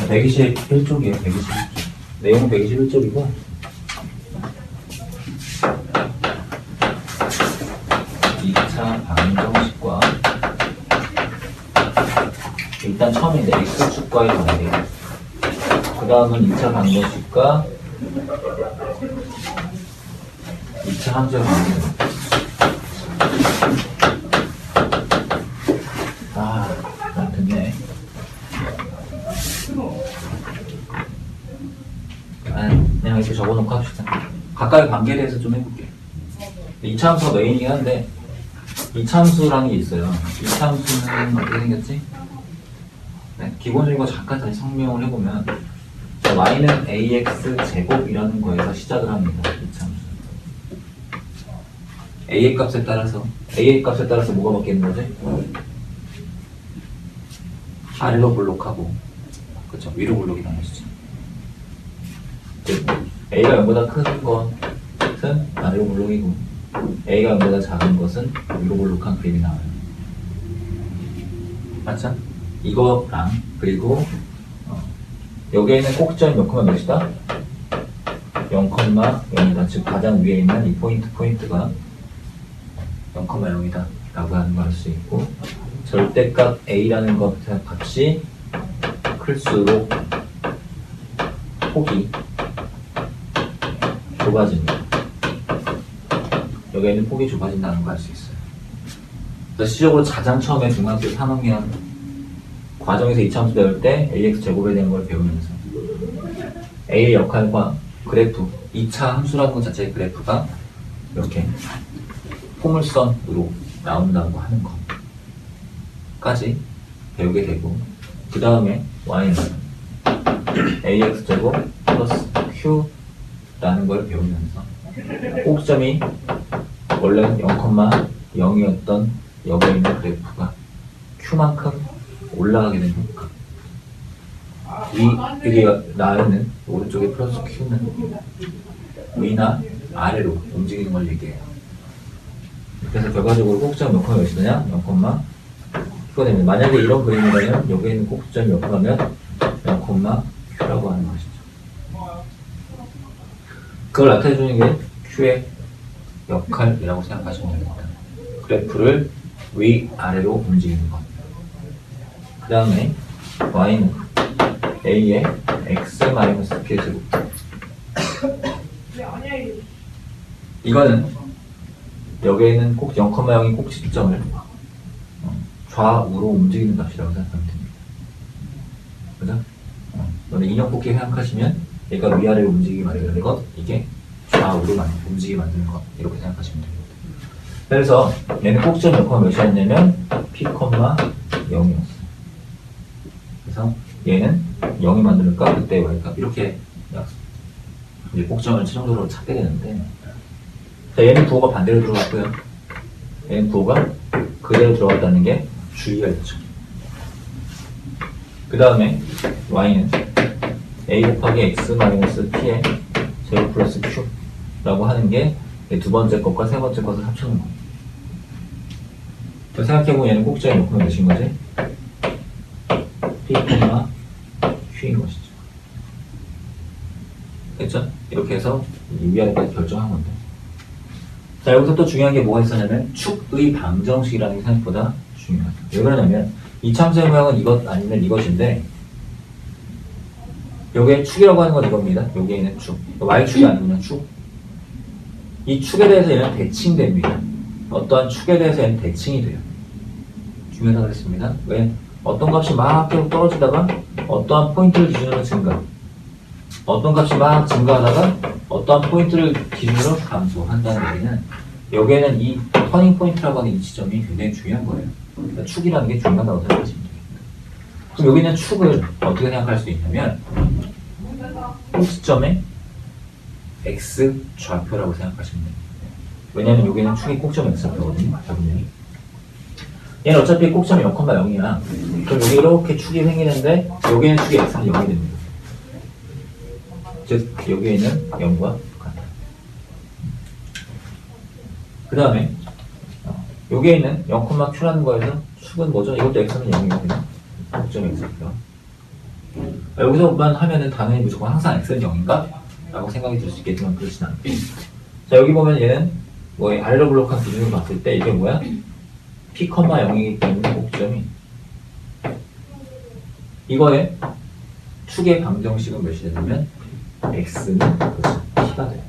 121쪽이에요. 121쪽. 내용은 121쪽이고 2차 방정식과 일단 처음에 이제 X축과에 관해요. 그 다음은 2차 방정식과 2차 함수의 관계. 됐네. 그냥 이렇게 적어놓고 합시다. 각각의 관계에 대해서 좀 해볼게요. 2차 함수가 메인이긴 한데 2차 함수라는 게 있어요. 2차 함수는 어떻게 생겼지? 네, 기본적인 거 잠깐 다시 설명을 해보면 y는 ax 제곱이라는 거에서 시작을 합니다. 2차 함수. a의 값에 따라서 뭐가 바뀌는 거지? 아래로 블록하고, 그쵸? 위로 블록이라는 것이죠. a가 0보다 큰 것은 아래로 블록이고, a가 0보다 작은 것은 위로 블록한 그림이 나와요. 맞죠? 이거랑, 그리고, 여기에는 꼭지점이 몇 콤마 몇이다? 0,0이다. 즉, 가장 위에 있는 이 포인트가 0,0이다. 라고 하는 걸 알 수 있고, 절대값 a라는 것 값이 클수록 폭이 좁아집니다. 여기에는 폭이 좁아진다는 걸 알 수 있어요. 그래서 시적으로 가장 처음에 중학교 3학년 과정에서 2차 함수 배울 때 ax 제곱에 대한 걸 배우면서 a의 역할과 그래프, 2차 함수라는 것 자체의 그래프가 이렇게 포물선으로 나온다고 하는 것까지 배우게 되고, 그 다음에 y는 ax 제곱 플러스 q라는 걸 배우면서 꼭점이 원래는 0,0이었던 여기에 있는 그래프가 q만큼 올라가게 된 효과. 이게 나에는 오른쪽에 플러스 q는 위나 아래로 움직이는 걸 얘기해요. 그래서 결과적으로 꼭지점이 몇 콤마 몇이냐? 0, q가 됩니다. 만약에 이런 그림이라면 여기에 있는 꼭지점이 몇 콤마면 0, q라고 하는 것이죠. 그걸 나타내주는 게 q의 역할이라고 생각하시면 됩니다. 그래프를 위아래로 움직이는 것. 그 다음에 y는 a의 x-p의 제곱. 이거는 여기에는 꼭 0,0인 꼭지점을 좌우로 움직이는 값이라고 생각하면 됩니다. 그죠? 너네 인형뽑기 생각하시면 얘가 위아래로 움직이게 만드는 것, 이게 좌우로 움직이게 만드는 것, 이렇게 생각하시면 됩니다. 그래서 얘는 꼭지점 몇 콤마 몇이었냐면 p, 0이었어요. 그래서 얘는 0이 만들까? 그때 y값 이렇게 이제 꼭지점을 최종적으로 찾게 되는데, 자, 얘는 부호가 반대로 들어갔고요. 얘는 부호가 그대로 들어갔다는 게 주의가 있죠. 그 다음에 y는 a 곱하기 x-p의 제곱 플러스 q라고 하는 게 두 번째 것과 세 번째 것을 합쳐놓은 거예요. 생각해보면 얘는 꼭지점이 몇 콤마 몇인 거지? p, q인 것이죠. 됐죠? 이렇게 해서 위아래까지 결정한 건데. 자, 여기서 또 중요한 게 뭐가 있었냐면 축의 방정식이라는 게 생각보다 중요하다. 왜 그러냐면 이차 함수의 모양은 이것 아니면 이것인데, 요게 축이라고 하는 건 이겁니다. 여기에 있는 축. y축이 아니면 축. 이 축에 대해서 얘는 대칭됩니다. 어떠한 축에 대해서 얘는 대칭이 돼요. 중요하다고 그랬습니다. 왜? 어떤 값이 막 계속 떨어지다가 어떠한 포인트를 기준으로 증가, 어떤 값이 막 증가하다가 어떠한 포인트를 기준으로 감소한다는 얘기는 여기에는 이 터닝 포인트라고 하는 이 지점이 굉장히 중요한 거예요. 그러니까 축이라는 게 중요하다고 생각하시면 됩니다. 그럼 여기 있는 축을 어떻게 생각할 수 있냐면 꼭지점의 x 좌표라고 생각하시면 됩니다. 왜냐하면 여기는 축이 꼭지점 x좌표거든요. 얘는 어차피 꼭지점이 0,0이야. 그럼 여기 이렇게 축이 생기는데 여기는 축이 x는 0이 됩니다. 즉 여기에는 0과 같아요. 그 다음에 여기에 있는 0,q라는 거에서 축은 뭐죠? 이것도 x는 0이거든요. 꼭지점 x표. 여기서만 하면은 당연히 무조건 항상 x는 0인가? 라고 생각이 들 수 있겠지만 그렇진 않고. 자, 여기 보면 얘는 뭐 아래로 블록한 기준으로 봤을 때 이게 뭐야? p, 0이기 때문에 꼭점이 이거에 축의 방정식은 몇이 되냐면 x는 그렇죠. p가 돼요.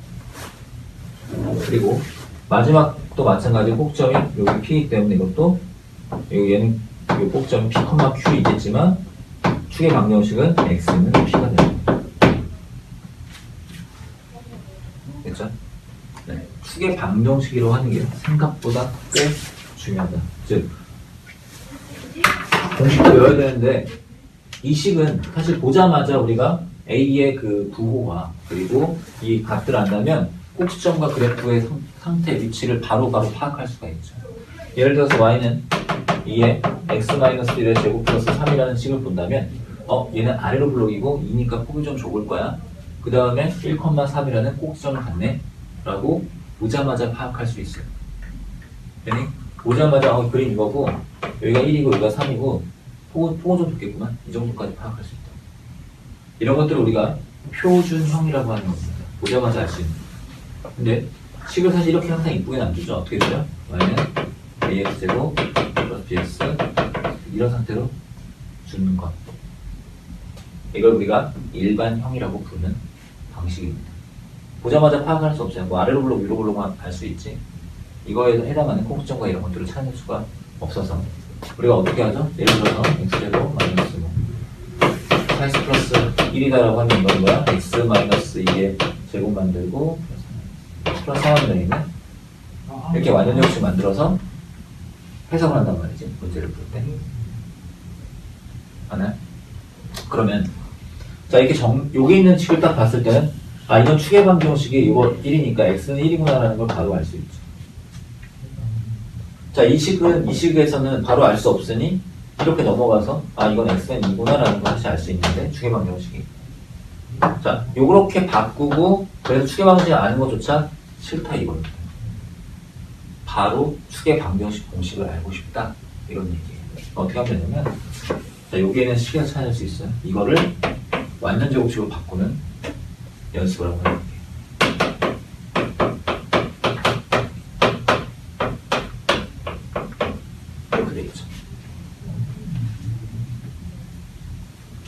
그리고 마지막도 마찬가지 꼭점이 여기 p이기 때문에 이것도 얘는 이 꼭점이 p, q이겠지만 축의 방정식은 x는 p가 돼요. 됐죠? 네. 축의 방정식이라고 하는 게 생각보다 꽤 중요하다. 즉 공식도 외워야 되는데 이 식은 사실 보자마자 우리가 A의 그 부호와 그리고 이 값들을 안다면 꼭지점과 그래프의 상태 위치를 바로바로 파악할 수가 있죠. 예를 들어서 y는 2의 x-1의 제곱 플러스 3이라는 식을 본다면 얘는 아래로 블록이고 2니까 폭이 좀 좁을 거야. 그 다음에 1,3이라는 꼭지점을 갖네 라고 보자마자 파악할 수 있어요. 되니? 보자마자 그림 이거고 여기가 1이고 여기가 3이고 폭은 좀 좁겠구만. 이 정도까지 파악할 수 있다. 이런 것들을 우리가 표준형이라고 하는 겁니다. 보자마자 알 수 있는. 근데 식을 사실 이렇게 항상 이쁘게 안 주죠. 어떻게 돼요? y는 ax제곱 플러스 bx 이런 상태로 주는 것. 이걸 우리가 일반형이라고 부르는 방식입니다. 보자마자 파악할 수 없어요. 뭐 아래로 블록, 위로 블록만 알 수 있지. 이거에 해당하는 꼭지점과 이런 것들을 찾을 수가 없어서 우리가 어떻게 하죠? 예를 들어서 x제곱 마이너스 4x 플러스 1이다라고 하면 이건 뭐야? x 마이너스 2의 제곱 만들고 플러스 3하면 되겠네? 이렇게 완전형식 만들어서 해석을 한단 말이지. 문제를 풀 때. 하나? 그러면 자 이렇게 여기 있는 식을 딱 봤을 때는 이건 축의 방정식이 이거 1이니까 x는 1이구나라는 걸 바로 알 수 있죠. 자, 이 식에서는 바로 알 수 없으니 이렇게 넘어가서 이건 x는 2구나라는 걸 다시 알 수 있는데 축의 방정식이. 자, 요렇게 바꾸고 그래서 축의 방정식을 아는 것조차 싫다 이거예요. 바로 축의 방정식 공식을 알고 싶다 이런 얘기예요. 어떻게 하면 되냐면 자, 여기에는 식에서 찾을 수 있어요. 이거를 완전 제곱식으로 바꾸는 연습을 한번 해볼게요. 이렇게 되겠죠.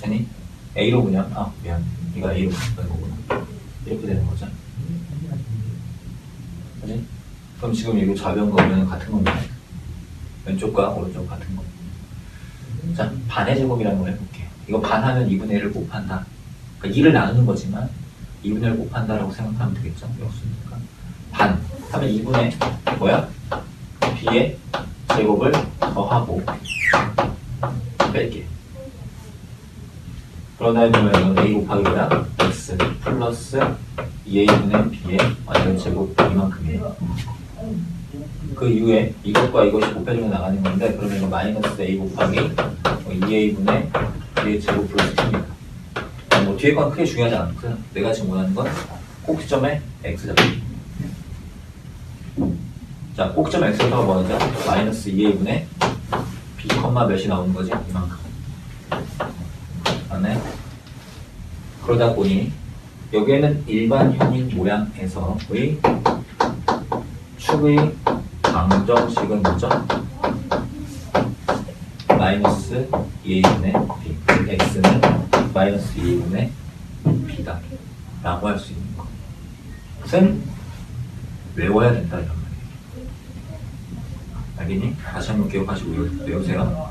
아니 A로 그냥 미안 이거 A로 바꾸는 거구나. 이렇게 되는 거죠. 그지? 그럼 지금 이거 좌변과 우변은 같은 겁니다. 왼쪽과 오른쪽 같은 거. 자, 반의 제곱이라는 걸 해볼게요. 이거 반하면 2분의 1을 곱한다. 그러니까 2를 나누는 거지만 2분의 1을 곱한다라고 생각하면 되겠죠? 역수니까. 반 하면 2분의 뭐야? b의 제곱을 더하고 뺄게. 그러다 보면 a 곱하기 뭐야? x 플러스 2a분의 b의 완전 제곱 이만큼이에요. 그 이후에 이것과 이것이 곱해주면 나가는 건데 그러면 이거 마이너스 a 곱하기 2a분의 b의 제곱 플러스 10입니다. 뭐 뒤에 건 크게 중요하지 않고요. 내가 지금 원하는 건 꼭지점의 x 잡기. 자, 꼭지점 x부터가 뭐죠? 마이너스 2a분의 b, 몇이 나오는 거지? 이만큼. 안에 그러다 보니 여기에는 일반형인 모양에서의 축의 방정식은 뭐죠? 마이너스 2a분의 b, x는 마이너스 2a분의 b다 라고 할 수 있는 것은 외워야 된다 이런 말이에요. 알겠니? 다시 한번 기억하시고 외우세요.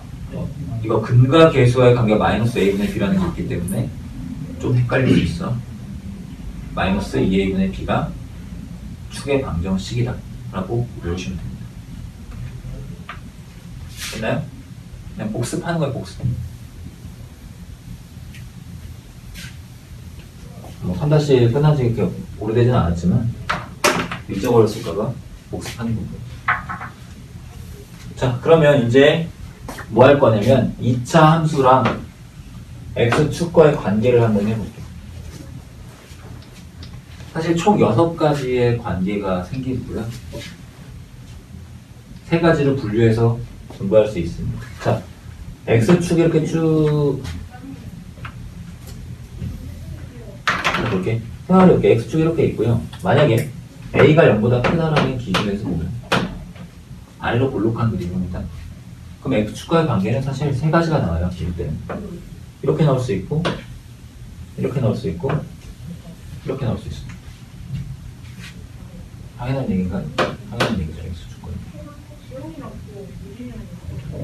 이거 근과 계수와의 관계가 마이너스 a분의 b라는 게 있기 때문에 좀 헷갈릴 수 있어. 마이너스 2a분의 b가 축의 방정식이다 라고 외우시면 됩니다. 됐나요? 그냥 복습하는 거예요. 복습. 뭐 3-1 끝난 지 이렇게 오래되진 않았지만 잊어버렸을까봐 복습하는 거고요. 자, 그러면 이제 뭐 할 거냐면 2차 함수랑 x축과의 관계를 한번 해볼게요. 사실 총 6가지의 관계가 생기고요. 3가지를 분류해서 공부할 수 있습니다. 자, x축 이렇게 쭉 그렇게 생각을 해볼게. X축이 이렇게 있고요. 만약에 A가 0보다 크다라는 기준에서 보면 아래로 볼록한 그림입니다. 그럼 X축과의 관계는 사실 세 가지가 나와요. 기울 때는. 이렇게 나올 수 있고, 이렇게 나올 수 있고, 이렇게 나올 수 있습니다. 당연한 얘기인가요? 당연한 얘기죠. X축과.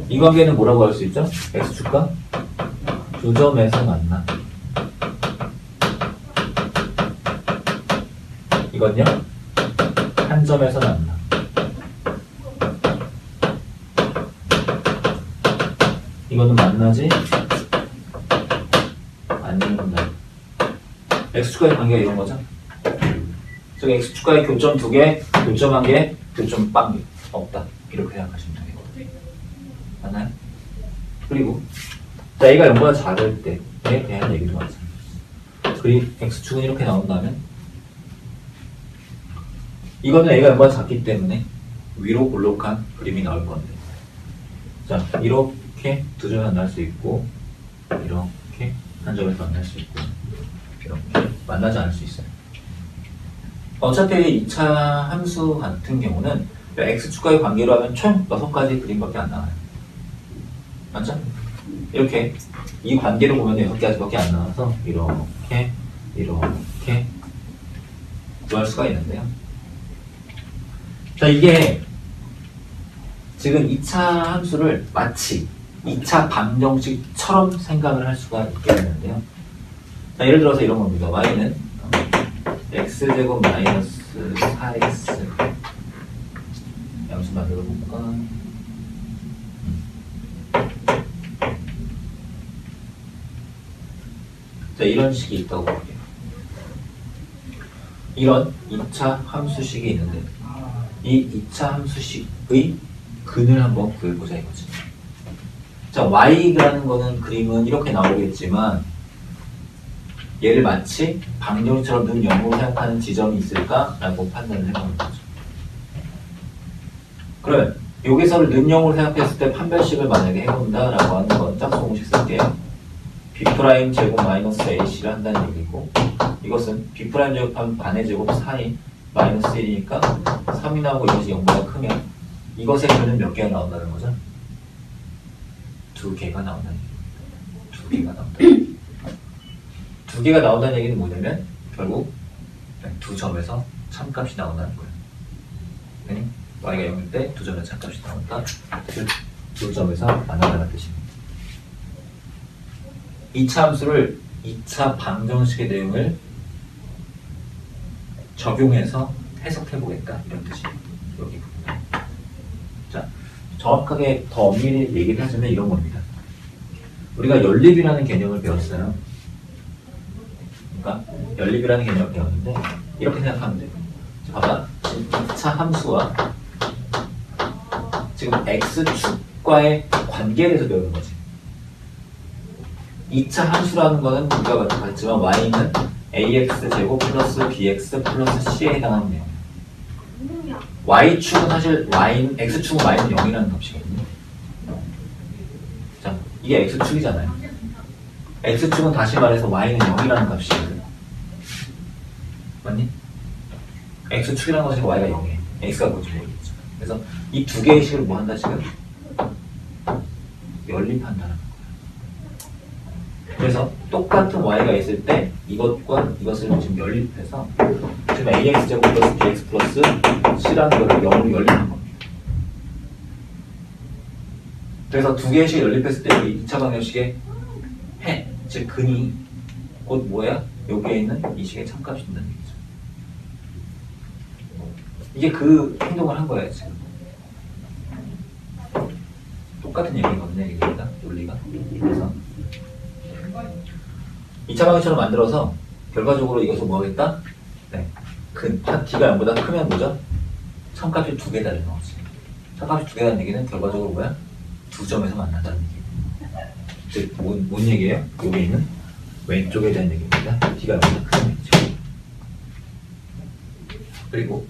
이 관계는 뭐라고 할 수 있죠? X축과 두 점에서 만나. 이건요? 한 점에서 만나. 이거는 만나지 않는다. X축과의 관계가 이런 거죠. 저기 X축과의 교점 2개, 교점 1개, 교점 빵 없다. 이렇게 생각하시면 돼요. 맞나요? 그리고 자, A가 0보다 작을 때에 대한 얘기도 마찬가지입니다. 그리고 X축은 이렇게 나온다면 이거는 A가 0보다 작기 때문에 위로 볼록한 그림이 나올 건데, 자, 이렇게 두 점에서 만날 수 있고, 이렇게 한 점에서 만날 수 있고, 이렇게 만나지 않을 수 있어요. 어차피 2차 함수 같은 경우는 X축과의 관계로 하면 총 6가지 그림밖에 안 나와요. 맞죠? 이렇게 이 관계로 보면 6가지밖에 안 나와서 이렇게 구할 수가 있는데요. 자, 이게 지금 2차 함수를 마치 2차 방정식처럼 생각을 할 수가 있게 되는데요. 자, 예를 들어서 이런 겁니다. y는 x제곱 마이너스 4x 양수 만들어 볼까? 자, 이런 식이 있다고 볼게요. 이런 2차 함수식이 있는데 이 2차 함수식의 근을 한번 구해보자 이거지. 자, y라는 거는 그림은 이렇게 나오겠지만 얘를 마치 방정식처럼 는 0으로 생각하는 지점이 있을까라고 판단을 해보는 거죠. 그러면 여기서를 는 0으로 생각했을 때 판별식을 만약에 해본다라고 하는 건 짝수 공식 쓸게요. b' 제곱 마이너스 ac를 한다는 얘기고, 이것은 b' 제곱하면 반의 제곱 4인 마이너스 1이니까 3이 나오고 이것이 0보다 크면 이것의 근은 몇 개가 나온다는 거죠? 2개가 나온다는 얘기입니다. 2개가 나온다는 얘기. 2개가 나온다는 얘기는 뭐냐면 결국 두 점에서 참값이 나온다는 거예요. 네? y가 0일 때 두 점에서 참값이 나온다. 즉, 두 점에서 만난다는 뜻입니다. 2차 함수를 2차 방정식의 내용을 적용해서 해석해 보겠다 이런 뜻입니다. 여기 부분. 자, 정확하게 더 엄밀히 얘기를 하자면 이런 겁니다. 우리가 연립이라는 개념을 배웠어요. 그러니까 연립이라는 개념을 배웠는데 이렇게 생각하면 돼요. 자, 봐봐. 지금 2차 함수와 지금 x축과의 관계에 대해서 배우는 거지. 2차 함수라는 거는 우리가 봤지만 y는 ax제곱 플러스 bx 플러스 c에 해당하는 내용. y축은 사실 x축은 y는 0이라는 값이거든요. 자, 이게 x축이잖아요. x축은 다시 말해서 y는 0이라는 값이거든요. 맞니? x축이라는 것은 y가 0이에요. x가 뭔지 모르겠죠. 그래서 이 두 개의 식을 뭐 한다 지금? 연립한다는 거예요. 그래서 똑같은 y가 있을 때 이것과 이것을 지금 연립해서 지금 ax제곱 플러스 bx 플러스 c라는 거를 0으로 연립한 겁니다. 그래서 두 개의 식을 연립했을 때 이 2차 방정식의 해, 즉 근이 곧 뭐야? 여기에 있는 이 식의 참값이 된다는 얘기죠. 이게 그 행동을 한 거예요 지금. 똑같은 얘기거든요. 얘기입니다. 논리가. 그래서 2차 방정식처럼 만들어서 결과적으로 이것을 뭐 하겠다? 네. 근, d가 0보다 크면 뭐죠? 참값이 2개다는 거지. 참값이 2개다는 얘기는 결과적으로 뭐야? 두 점에서 만난다는 얘기예요. 즉, 뭔 얘기예요? 여기 있는 왼쪽에 대한 얘기입니다. d가 0보다 크면 얘기죠. 그리고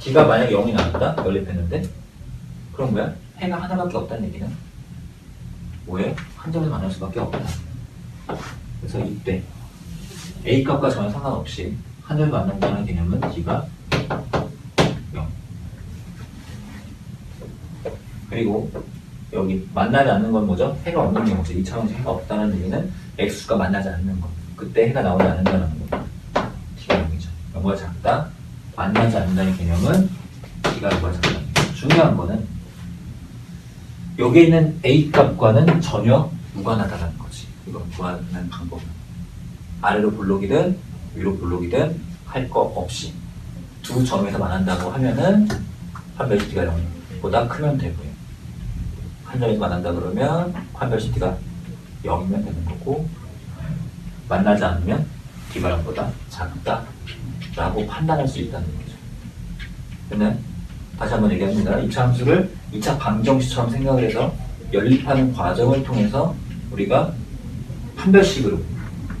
d가 만약에 0이 나왔다? 연립했는데 그럼 뭐야? 해가 하나밖에 없다는 얘기는 뭐예요? 한 점에서 만날 수밖에 없다. 그래서 이때 A 값과 전혀 상관없이 한 점에서 만난다는 개념은 D가 0. 그리고 여기 만나지 않는 건 뭐죠? 해가 없는 경우죠. 2차 방정식 해가 없다는 얘기는 X수가 만나지 않는 거. 그때 해가 나오지 않는다는 거. T가 0이죠. 0보다 작다. 만나지 않는다는 개념은 T가 0보다 작다. 중요한 거는 여기에 있는 A 값과는 전혀 무관하다는 거지. 이걸 구하는 방법은 아래로 볼록이든 위로 볼록이든 할 거 없이 두 점에서 만난다고 하면은 판별식 T가 0보다 크면 되고요. 한 점에서 만난다 그러면 판별식 T가 0이면 되는 거고, 만나지 않으면 T가 0보다 작다 라고 판단할 수 있다는 거죠. 근데 다시 한번 얘기합니다. 2차 함수를 2차 방정식처럼 생각을 해서 연립하는 과정을 통해서 우리가 판별식으로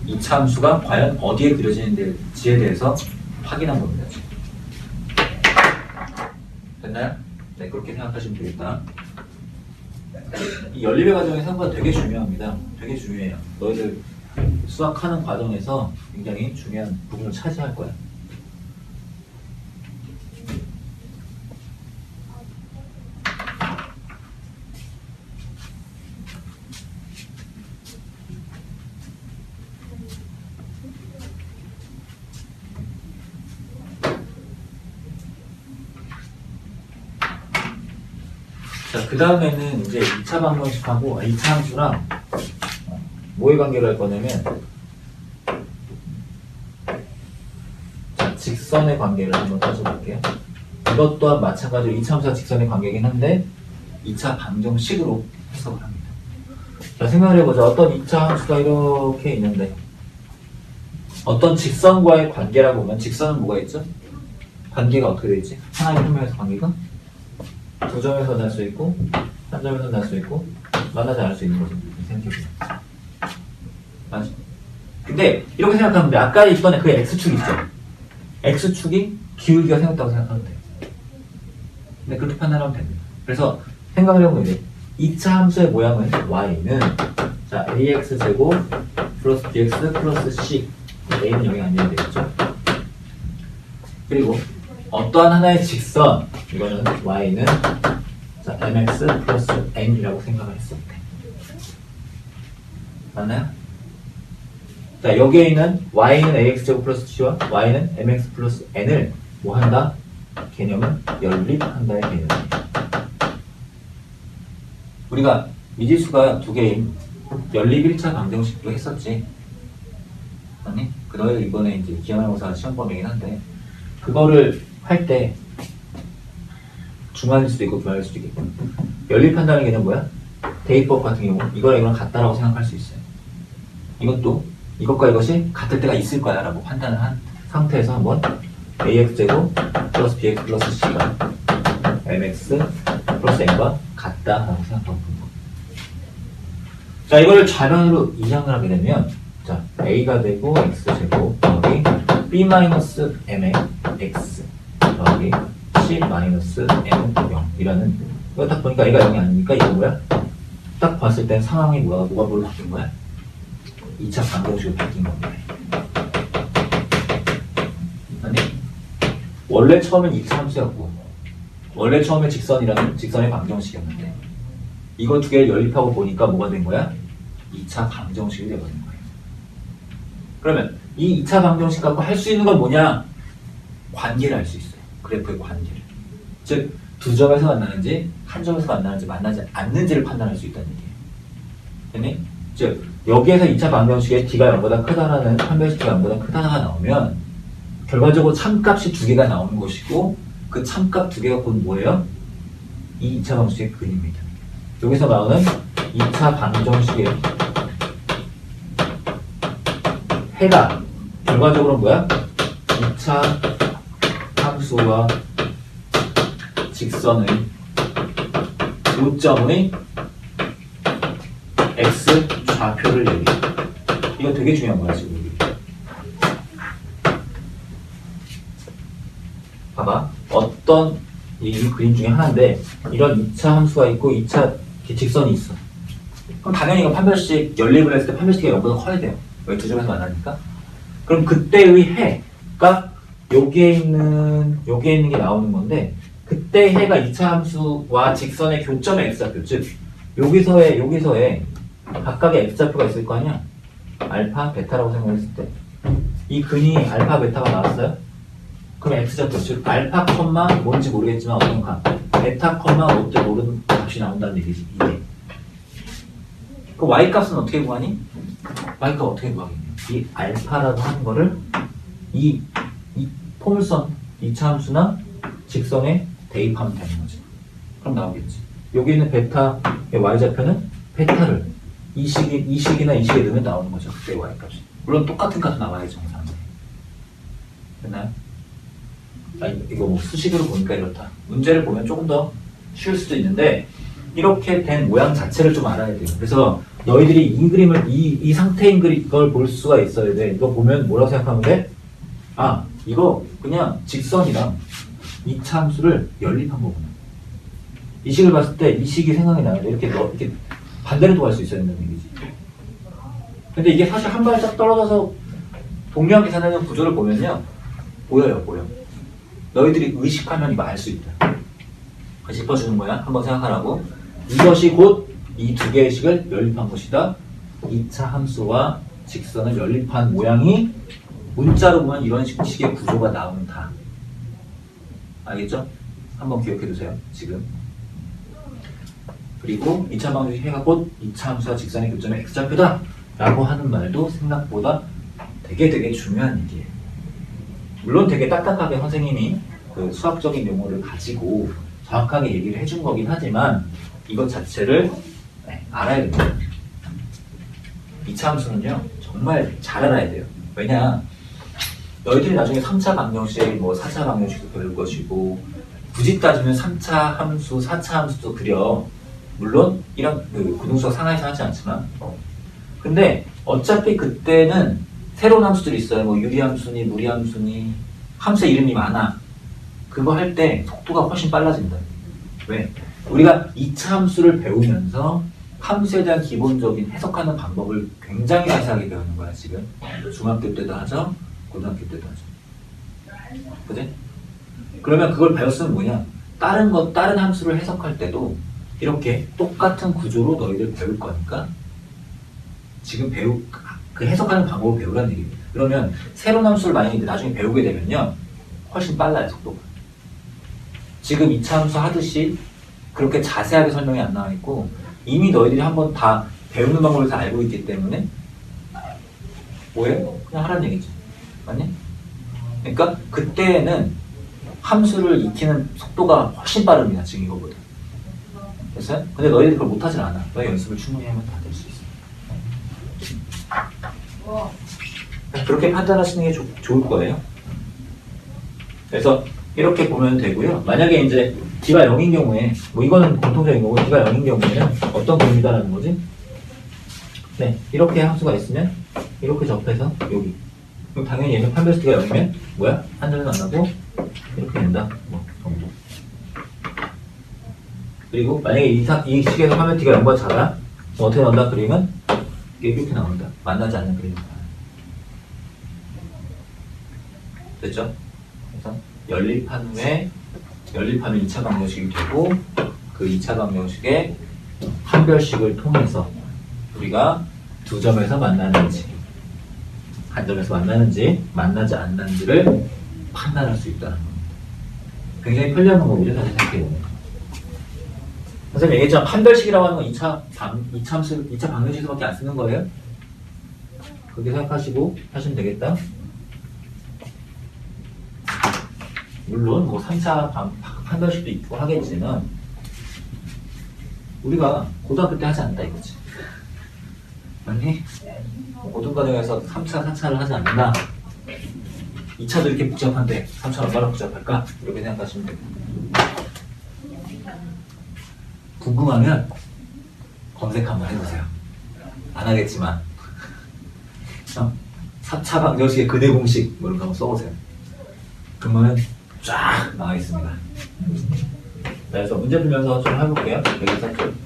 2차 함수가 과연 어디에 그려지는지에 대해서 확인한 겁니다. 됐나요? 네, 그렇게 생각하시면 되겠다. 이 연립의 과정이 생각보다 되게 중요합니다. 되게 중요해요. 너희들 수학하는 과정에서 굉장히 중요한 부분을 차지할 거야. 자, 그 다음에는 이제 2차 방정식하고 2차 함수랑 뭐의 관계를 할 거냐면, 자, 직선의 관계를 한번 따져볼게요. 이것 또한 마찬가지로 2차 함수와 직선의 관계이긴 한데 2차 방정식으로 해석을 합니다. 자, 생각을 해보자. 어떤 2차 함수가 이렇게 있는데 어떤 직선과의 관계라고 보면 직선은 뭐가 있죠? 관계가 어떻게 되어 있지? 하나의 평면에서 관계가 두 점에서 날 수 있고 한 점에서 날 수 있고 만나지 않을 수 있는 거죠. 생각해보세요. 맞지? 근데 이렇게 생각하면 돼. 아까 있던 그 X축 있죠? X축이 기울기가 생겼다고 생각하면 돼요. 근데 그렇게 판단하면 됩니다. 그래서 생각을 해보면 돼. 2차 함수의 모양은 Y는 자 AX제곱 플러스 BX 플러스 C, A는 0이 아니어야 되겠죠? 그리고 어떠한 하나의 직선, 이거는 Y는 자, MX 플러스 N이라고 생각을 했을 때. 맞나요? 자, 여기에 있는 Y는 AX제곱 플러스 C와 Y는 MX 플러스 N을 뭐 한다? 개념은 연립한다의 개념이에요. 우리가 미지수가 두 개인 연립 1차 방정식도 했었지. 아니? 그거를 이번에 이제 기하말고사 시험범위이긴 한데, 그거를 할 때 중간일 수도 있고 분할일 수도 있겠고, 연립한다는 개념은 뭐야? 대입법 같은 경우 이거랑 이거랑 같다라고 생각할 수 있어요. 이것도 이것과 이것이 같을 때가 있을 거야 라고 판단을 한 상태에서 한번 AX제곱 플러스 BX 플러스 C가 MX 플러스 N과 같다라고 생각하고 있는 거. 자, 이거를 좌변으로 이항을 하게 되면 자, A가 되고 X제곱 더하기 B 마이너스 M의 X 더하기 C 마이너스 M 0이라는, 이거 딱 보니까 A가 0이 아니니까 이거 뭐야? 딱 봤을 땐 상황이 뭐가 뭘로 바뀐 거야? 2차 방정식으로 바뀐 겁니다. 아니, 원래 처음엔 2차 함수였고 원래 처음에 직선의 방정식이었는데 이거 두 개를 연립하고 보니까 뭐가 된 거야? 2차 방정식이 되어버린 거예요. 그러면 이 2차 방정식 갖고 할 수 있는 건 뭐냐? 관계를 알 수 있어요. 그래프의 관계를. 즉, 두 점에서 만나는지 한 점에서 만나는지 만나지 않는지를 판단할 수 있다는 얘기예요. 됐니? 즉, 여기에서 2차 방정식에 D가 0보다 크다라는 판별식 D가 0보다 크다가 나오면 결과적으로 참값이 두 개가 나오는 것이고, 그 참값 두 개가 곧 뭐예요? 이 2차 방정식의 근입니다. 여기서 나오는 2차 방정식의 해가 결과적으로 뭐야? 2차 함수와 직선의 요점의 x 좌표를 내리. 이거 되게 중요한 거야 지금. 봐봐, 어떤 이 그림 중에 하나인데 이런 2차 함수가 있고 2차 직선이 있어. 그럼 당연히 이거 판별식 연립을 했을 때 판별식이 0보다 커야 돼요. 왜? 두 점에서 만나니까. 그럼 그때의 해가 여기에 있는 게 나오는 건데, 그때 해가 2차 함수와 직선의 교점의 x좌표, 즉 여기서의 각각의 x좌표가 있을 거 아니야? 알파, 베타라고 생각했을 때 이 근이 알파, 베타가 나왔어요? 그럼 x좌표, 즉 알파 컴마 뭔지 모르겠지만 어떤 값, 베타 컴마 롯데 모르는 값이 나온다는 얘기지. 이게 그 y값은 어떻게 구하니? y값 어떻게 구하겠냐? 이 알파라고 하는 거를 이 포물선 2차 함수나 직선에 대입하면 되는 거지. 그럼 나오겠지. 여기 있는 베타의 y좌표는 베타를 이 식이나 이 식에 넣으면 나오는 거죠. 그때 y값이. 물론 똑같은 값도 나와야죠. 정상적으로. 됐나요? 이거 뭐 수식으로 보니까 이렇다. 문제를 보면 조금 더 쉬울 수도 있는데 이렇게 된 모양 자체를 좀 알아야 돼요. 그래서 너희들이 이 그림을 이 상태인 걸 볼 수가 있어야 돼. 이거 보면 뭐라고 생각하면 돼? 아, 이거 그냥 직선이랑 2차 함수를 연립한 거구나. 이 식을 봤을 때 이 식이 생각이 나요. 이렇게 반대로도 갈 수 있어야 된다는 얘기지. 근데 이게 사실 한 발짝 떨어져서 동류한 계산하는 구조를 보면요. 보여. 너희들이 의식하면 이거 알 수 있다. 짚어주는 거야. 한번 생각하라고. 이것이 곧 이 두 개의 식을 연립한 것이다. 2차 함수와 직선을 연립한 모양이 문자로 보면 이런 식의 구조가 나온다. 알겠죠? 한번 기억해 두세요. 지금. 그리고 2차 방정식 해가 곧 2차 함수와 직선의 교점의 x좌표다 라고 하는 말도 생각보다 되게 중요한 얘기예요. 물론 되게 딱딱하게 선생님이 그 수학적인 용어를 가지고 정확하게 얘기를 해준 거긴 하지만 이것 자체를 알아야 됩니다. 2차 함수는요 정말 잘 알아야 돼요. 왜냐, 너희들이 나중에 3차 방정식, 뭐 4차 방정식도 배울 것이고 굳이 따지면 3차 함수, 4차 함수도 그려. 물론 이런 고등수학 상하에서 하지 않지만 근데 어차피 그때는 새로운 함수들이 있어요. 뭐 유리함수니 무리함수니 함수의 이름이 많아. 그거 할 때 속도가 훨씬 빨라진다. 왜? 우리가 2차 함수를 배우면서 함수에 대한 기본적인 해석하는 방법을 굉장히 자세하게 배우는 거야. 지금 중학교 때도 하죠, 고등학교 때도 하죠. 그지? 그러면 그걸 배웠으면 뭐냐, 다른 함수를 해석할 때도 이렇게 똑같은 구조로 너희들 배울 거니까 지금 그 해석하는 방법을 배우라는 얘기입니다. 그러면 새로운 함수를 많이 나중에 배우게 되면요 훨씬 빨라요, 속도가. 지금 2차 함수 하듯이 그렇게 자세하게 설명이 안 나와 있고 이미 너희들이 한번 다 배우는 방법을 다 알고 있기 때문에 뭐예요? 그냥 하라는 얘기죠. 맞니? 그러니까 그때는 함수를 익히는 속도가 훨씬 빠릅니다. 지금 이거보다. 됐어요? 근데 너희들이 그걸 못하진 않아. 너희 연습을 충분히 하면 다 될 수 있어. 그렇게 판단하시는 게 좋을 거예요. 그래서 이렇게 보면 되고요. 만약에 이제 D가 0인 경우에, 뭐 이거는 공통적인 거고, D가 0인 경우에는 어떤 그림이다라는 거지? 네, 이렇게 함수가 있으면 이렇게 접해서 여기. 그럼 당연히 얘는 판별식 D가 0이면 뭐야? 한 점은 안 나고 이렇게 된다. 뭐 정도. 그리고 만약에 이 식에서 화면 D가 0보다 작아? 뭐 어떻게 나온다? 그림은 이렇게 나온다. 만나지 않는 그림이 나와요. 됐죠? 그래서 연립한 후에 연립하면 2차 방정식이 되고 그 2차 방정식의 판별식을 통해서 우리가 두 점에서 만나는지 한 점에서 만나는지 만나지 않는지를 판단할 수 있다는 겁니다. 굉장히 편리한 방법이죠. 다시 생각해보면. 선생님 얘기했지만 판별식이라고 하는 건 2차 방정식에서밖에 안 쓰는 거예요. 그렇게 생각하시고 하시면 되겠다. 물론 뭐 3차 판별식도 있고 하겠지만 우리가 고등학교 때 하지 않는다 이거지. 아니 고등과정에서 3차, 4차를 하지 않는다. 2차도 이렇게 복잡한데 3차는 얼마나 복잡할까? 이렇게 생각하시면 됩니다. 궁금하면 검색 한번 해보세요. 안 하겠지만 4차 방정식의 근해 공식 뭐 이런 거 한번 써보세요. 그러면 쫙 나와 있습니다. 그래서 문제 풀면서 좀 해볼게요. 여기서 좀.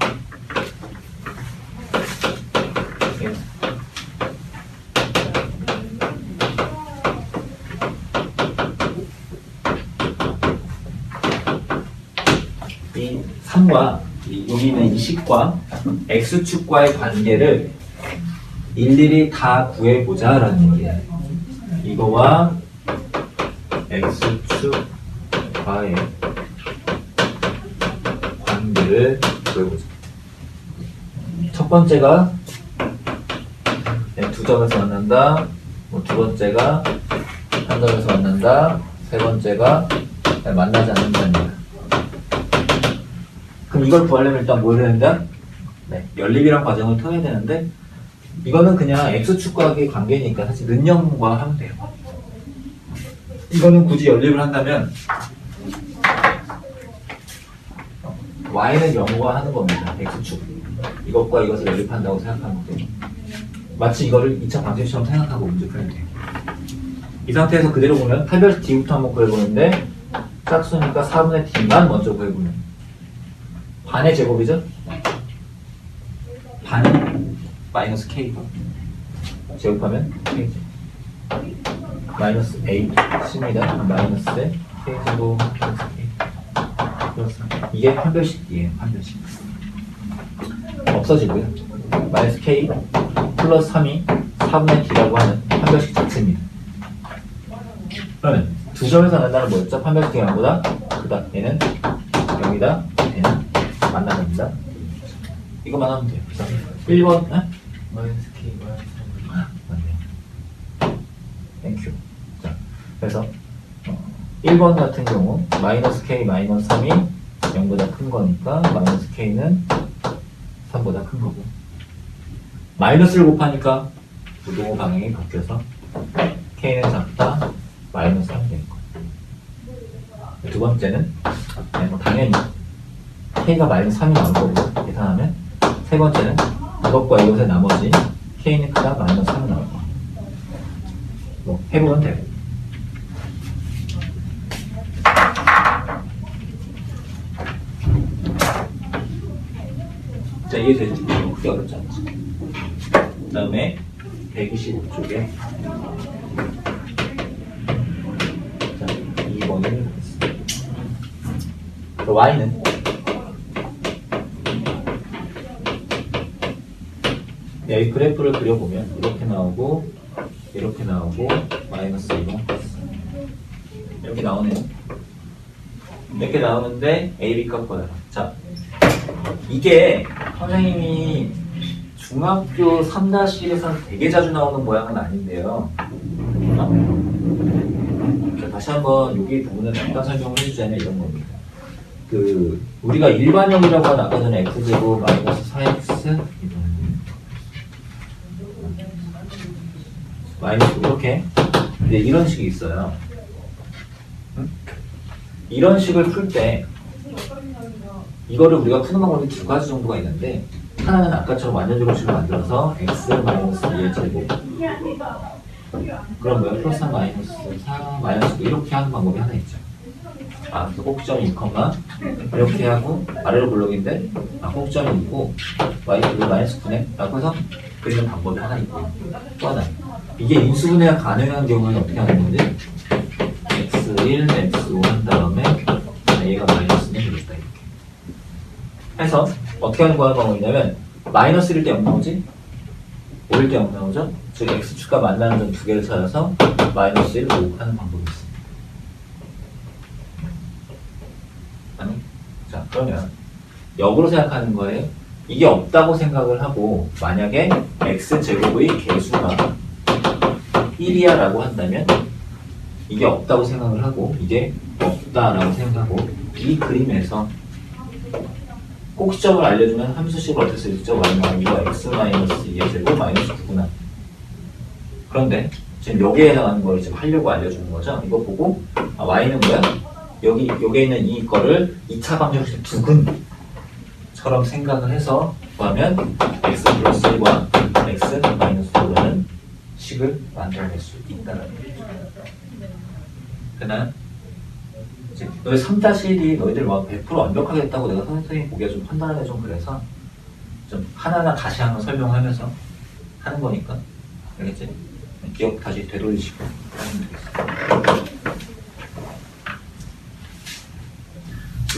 식과 여기 있는 이 식과 x축과의 관계를 일일이 다 구해보자 라는 얘기예요. 이거와 x축과의 관계를 구해보자. 첫 번째가 두 점에서 만난다. 두 번째가 한 점에서 만난다. 세 번째가 만나지 않는다는. 그럼 이걸 구하려면 일단 뭘 해야 된다? 연립이란 과정을 통해야 되는데 이거는 그냥 x축과의 관계니까 사실 는영과 하면 돼요. 이거는 굳이 연립을 한다면 y는 0과 하는 겁니다. x축. 이것과 이것을 연립한다고 생각하면 돼요. 마치 이거를 2차 방정식처럼 생각하고 문제 풀면 돼요. 이 상태에서 그대로 보면 8분의 d부터 한번 구해보는데 짝수니까 4분의 d만 먼저 구해보면 반의 제곱이죠? 반은 마이너스 k고 제곱하면 k죠. 마이너스 a C입니다. 마이너스에 k제곱 플러스 k 플러스 이게 판별식이에요. 판별식 없어지고요. 마이너스 k 플러스 3이 4분의 d라고 하는 판별식 자체입니다. 그러면 두 점에서 만난다는 뭐였죠? 판별식 기간보다 크다. 얘는 0이다. 얘는 만나갑니다. 이거만 하면 돼요. 그래서 1번 마이너스 k 맞네요. 땡큐. 자, 그래서 1번 같은 경우 마이너스 k 마이너스 3이 0보다 큰 거니까 마이너스 k는 3보다 큰 거고 마이너스를 곱하니까 부동호 방향이 바뀌어서 k는 작다 마이너스 3이 되는 거예요. 두 번째는 당연히 k가 마이너스 3이 나올 거고 계산하면 세 번째는 이것과 이것의 나머지 k는 크다 마이너스 3이 나올 거예요. 뭐 해보면 돼요. 자, 이게 제일 크게 어렵지 않지. 그 다음에 125쪽에 자, 2번을 하겠습니다. y는 이 그래프를 그려보면 이렇게 나오고 이렇게 나오고 마이너스 2번 이렇게 나오네요. 이렇게 나오는데 a, b 값 구하라. 자, 이게 선생님이 중학교 3-1에서는 되게 자주 나오는 모양은 아닌데요. 자, 다시 한번 여기 부분을 잠깐 설명을 해주자면 이런 겁니다. 우리가 일반형이라고 하는 아까 전에 x제곱 마이너스 4x 마이너스 이렇게 이런 식이 있어요. 이런 식을 풀 때 이거를 우리가 푸는 방법이 두 가지 정도가 있는데 하나는 아까처럼 완전적으로 식을 만들어서 x 마이너스 2의 제곱 그럼 뭐야? 플러스 3 마이너스 4 마이너스 9 이렇게 하는 방법이 하나 있죠. 그래서 꼭점이 2, 이렇게 하고 아래로 블록인데 꼭점이 있고 y가 마이너스 9네 라고 해서 그리는 방법이 하나 있고 또 하나 이게 인수분해가 가능한 경우는 어떻게 하는 건지 x1, x5 한 다음에 얘가 마이너스는 되겠다 이렇게 해서 어떻게 하는 거야 방법이냐면 마이너스 1일 때 0 나오지? 5일 때 0 나오죠? 즉 x축과 만나는 점 두 개를 찾아서 마이너스 1, 5 하는 방법이 있습니다. 아니? 자 그러면 역으로 생각하는 거예요. 이게 없다고 생각을 하고 만약에 x제곱의 개수가 1이야 라고 한다면 이게 없다고 생각을 하고 이게 없다라고 생각하고 이 그림에서 꼭지점을 알려주면 함수식을 어떻게 쓰였죠? y는 이거 x-2의 제곱 마이너스 9구나. 그런데 지금 여기에 해당하는 걸 지금 하려고 알려주는 거죠. 이거 보고 y는 뭐야? 여기에 있는 이 거를 2차 방정식 두근처럼 생각을 해서 구하면 x 플러스 1과 x 마이너스 9라는 식을 만들어낼 수 있다는 얘기죠. 그러나 너희 3-1이 너희들 막 100% 완벽하게 했다고 내가 선생님 보기가 좀 판단하기가 좀 그래서 좀 하나하나 다시 한번 설명하면서 하는 거니까 알겠지? 기억 다시 되돌리시고 하면 되겠습니다.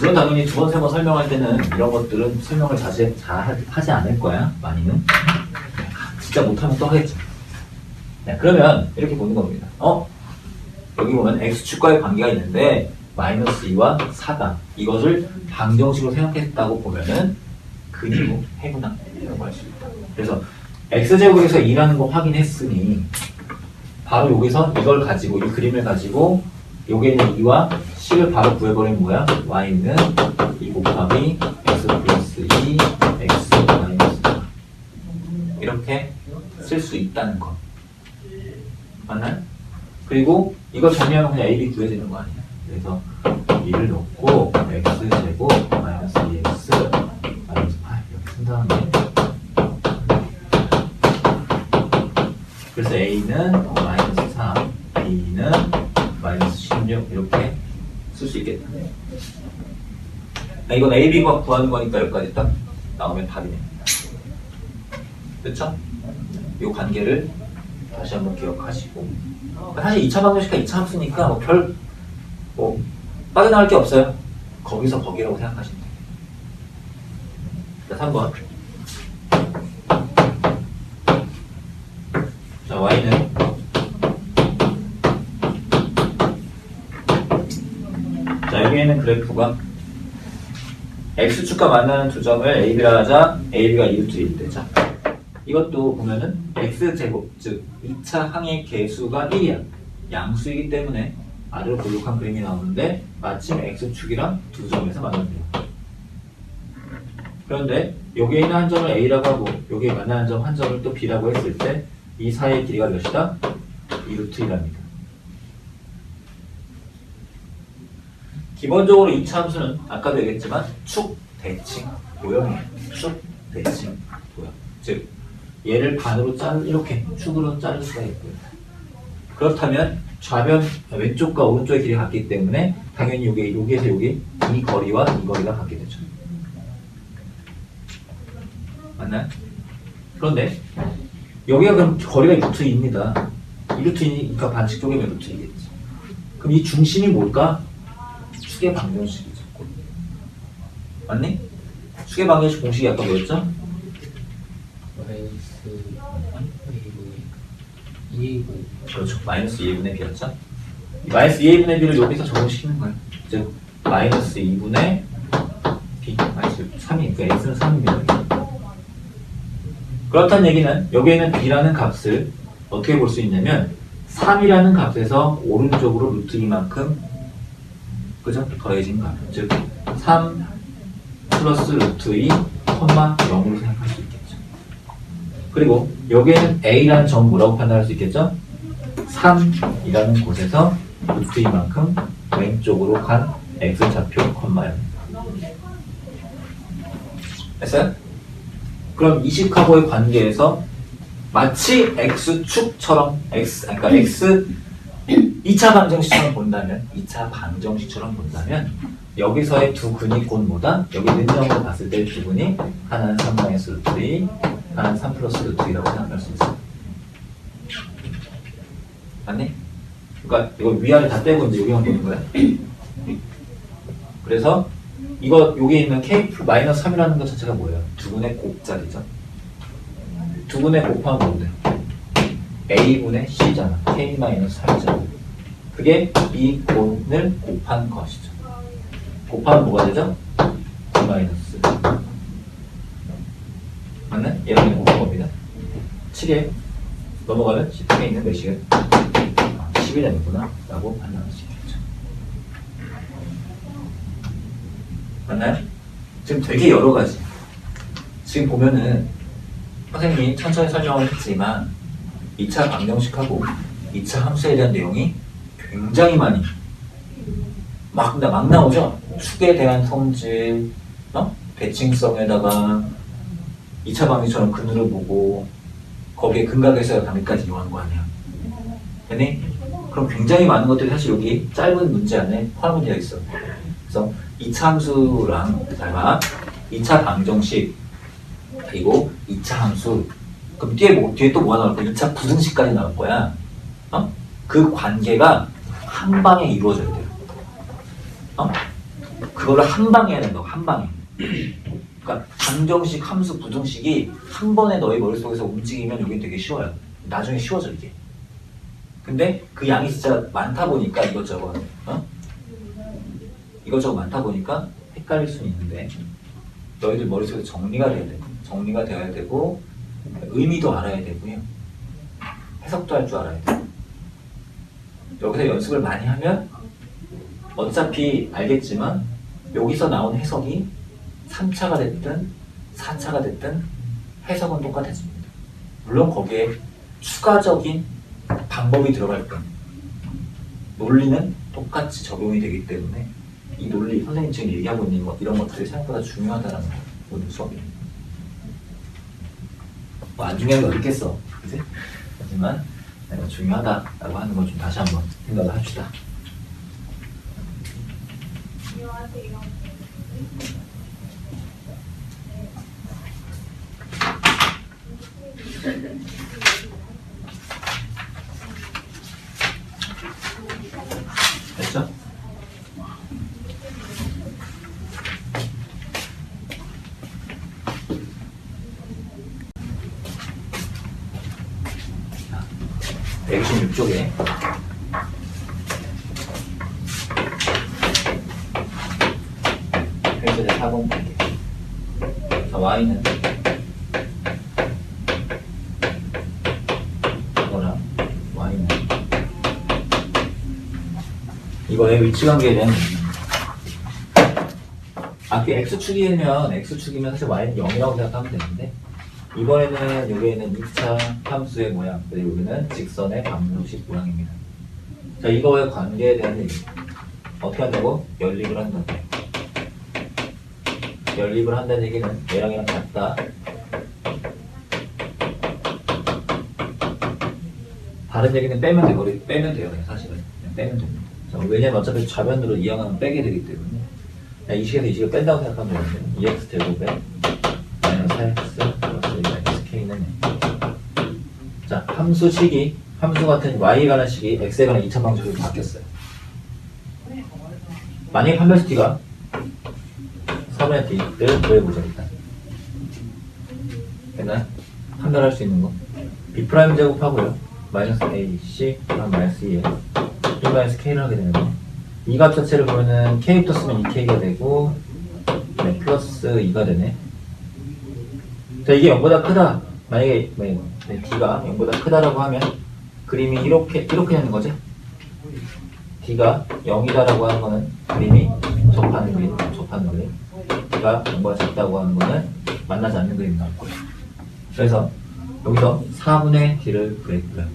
물론 당연히 두 번, 세 번 설명할 때는 이런 것들은 설명을 자세히 잘 하지 않을 거야, 많이는. 진짜 못하면 또 하겠지. 네, 그러면 이렇게 보는 겁니다. 여기 보면 x축과의 관계가 있는데 마이너스 2와 4다. 이것을 방정식으로 생각했다고 보면은 근이고 해구나라고 할 수 있다. 그래서 x제곱에서 2라는 거 확인했으니 바로 여기서 이걸 가지고 이 그림을 가지고 여기에 있는 2와 10을 바로 구해버리면 뭐야? y는 2 곱하기 x 플러스 2 x 마이너스 4 이렇게 쓸 수 있다는 거 맞나요? 그리고 이걸 정리하면 그냥 a, b 구해지는 거 아니야? 그래서 2를 넣고 x제곱 마이너스 2x 마이너스 8 이렇게 쓴 다음에 그래서 a는 마이너스 3 b는 마이너스 16 이렇게 쓸 수 있겠다. 이건 a, b가 구하는 거니까 여기까지 딱 나오면 답이네. 그렇죠? 이 관계를 다시 한번 기억하시고 사실 2차 방정식과 2차 함수니까 빠져나갈 게 없어요. 거기서 거기라고 생각하시면 돼요. 자, 3번. 자, y는 자, 여기에는 그래프가 x축과 만나는 두 점을 ab라 하자 ab가 2루트 1대. 자, 이것도 보면은 x제곱, 즉 2차 항의 개수가 1이야. 양수이기 때문에 아래로 볼록한 그림이 나오는데 마침 x축이랑 두 점에서 만납니다. 그런데 여기에 있는 한 점을 a라고 하고 여기에 만나는 점 한 점을 또 b라고 했을 때 이 사이의 길이가 몇이다? 2루트 1입니다. 기본적으로 2차 함수는 아까도 얘기했지만 축, 대칭, 도형이에요. 축, 대칭, 도형. 즉 얘를 반으로 이렇게 축으로 자를 수가 있고요. 그렇다면 좌변 왼쪽과 오른쪽의 길이가 같기 때문에 당연히 여기에서 여기 이 거리와 이 거리가 같게 되죠. 맞나요? 그런데 여기가 그럼 거리가 루트 2입니다. 이 루트 2니까 반칙 쪼개면 루트 2겠지. 그럼 이 중심이 뭘까? 축의 방정식이죠. 맞니? 축의 방정식 공식이 아까 뭐였죠? 그렇죠. 마이너스 2분의 b였죠. 마이너스 2분의 b를 여기서 적용시키는 거예요. 즉 마이너스 2분의 b 마이너스 3이 그러니까 x는 3입니다. 그렇다는 얘기는 여기에는 b라는 값을 어떻게 볼 수 있냐면 3이라는 값에서 오른쪽으로 루트 2만큼 그죠? 더해진 값. 즉 3 플러스 루트 2, 0으로 생각할 수 있겠죠. 그리고 여기에는 a라는 점 뭐라고 판단할 수 있겠죠? 3이라는 곳에서 루트 2만큼 왼쪽으로 간 x좌표, 0. 됐어요? 그럼 20하고의 관계에서 마치 x축처럼 그러니까 x 2차 방정식처럼 본다면 여기서의 두 근이 곧 뭐다? 여기 는점으로 봤을 때 두 근이 하나는 3마이너스 루트 2, 하나는 3 플러스 루트 2라고 생각할 수 있어요. 맞니? 그러니까 이거 위아래 다 떼고 이제 여기만 보는 거야. 그래서 여기 있는 k-3이라는 것 자체가 뭐예요? 두 근의 곱자리죠. 두 근의 곱하면 뭔데? a분의 c잖아. k-3이잖아. 그게 이 곤을 곱한 것이죠. 곱하면 뭐가 되죠? b 마이너스. 맞네? 얘랑 곱한 겁니다. 7에 넘어가면 10등에 있는 몇이겠? 10이 되는구나 라고 판단할 수 있겠죠. 맞나요? 지금 되게 여러 가지. 지금 보면은 선생님이 천천히 설명을 했지만 2차 방정식하고 2차 함수에 대한 내용이 굉장히 많이 막 나오죠? 축에 대한 성질, 대칭성에다가 2차 방정식처럼 근으로 보고 거기에 근각에서 단위까지 이용한 거 아니야. 되니? 그럼 굉장히 많은 것들이 사실 여기 짧은 문제 안에 포함되어 있어. 그래서 2차 함수랑 닮아 2차 방정식 그리고 2차 함수 그럼 뒤에 또 뭐가 나올 거야? 2차 부등식까지 나올 거야. 그 관계가 한 방에 이루어져야 돼요. 그거를 한 방에 해야 된다고, 한 방에. 그러니까 방정식, 함수, 부등식이 한 번에 너희 머릿속에서 움직이면 여기 되게 쉬워요. 나중에 쉬워져 이게. 근데 그 양이 진짜 많다 보니까 이것저것 이것저것 많다 보니까 헷갈릴 수는 있는데 너희들 머릿속에 정리가 돼야 돼. 정리가 되어야 되고 의미도 알아야 되고요. 해석도 할 줄 알아야 돼. 여기서 연습을 많이 하면 어차피 알겠지만 여기서 나온 해석이 3차가 됐든 4차가 됐든 해석은 똑같아집니다. 물론 거기에 추가적인 방법이 들어갈 뿐 논리는 똑같이 적용이 되기 때문에 이 논리, 선생님 지금 얘기하고 있는 이런 것들이 생각보다 중요하다는 거 오늘 수업이. 뭐 안 중요한 게 어딨겠어, 그치? 하지만 중요하다라고 하는 걸 좀 다시 한번 생각을 합시다. 됐죠? 자, 126쪽에 페이지에 4번 볼게요. 자, y는 이거랑 y는 이거의 위치관계에 대한 앞에 x축이면 x축이면 사실 y는 0이라고 생각하면 되는데 이번에는 여기에는 2차 함수의 모양 그리고 여기는 직선의 방정식 모양입니다. 자, 이거의 관계에 대한 얘기 어떻게 한다고? 연립을 한다고. 연립을 한다는 얘기는 얘랑 같다. 다른 얘기는 빼면 되고 빼면 돼요. 사실은 그냥 빼면 됩니다. 자, 왜냐면 어차피 좌변으로 이항하면 빼게 되기 때문에 이 식에서 이 식을 뺀다고 생각하면 되거든요. 2x 제곱에 마이너스 4x 플러스 x k는 자, 함수식이 함수 같은 y에 관한 식이 x에 관한 2차 방정식으로 바뀌었어요. 만약에 판별식 t가 3분의 t를 구해보자 일단. 됐나요? 판별할 수 있는 거 b' 제곱하고요. 마이너스 ac 마이너스 2에 b 마이너스 k를 하게 되는데 이 값 자체를 보면은 k부터 쓰면 2k가 되고 네, 플러스 2가 되네. 자, 이게 0보다 크다. 만약에 d가 0보다 크다라고 하면 그림이 이렇게 되는 거죠. d가 0이다라고 하는 거는 그림이 접하는 그림. d가 0보다 작다고 하는 거는 만나지 않는 그림이 나올 거예요. 그래서 여기서 4분의 d를 구했고요.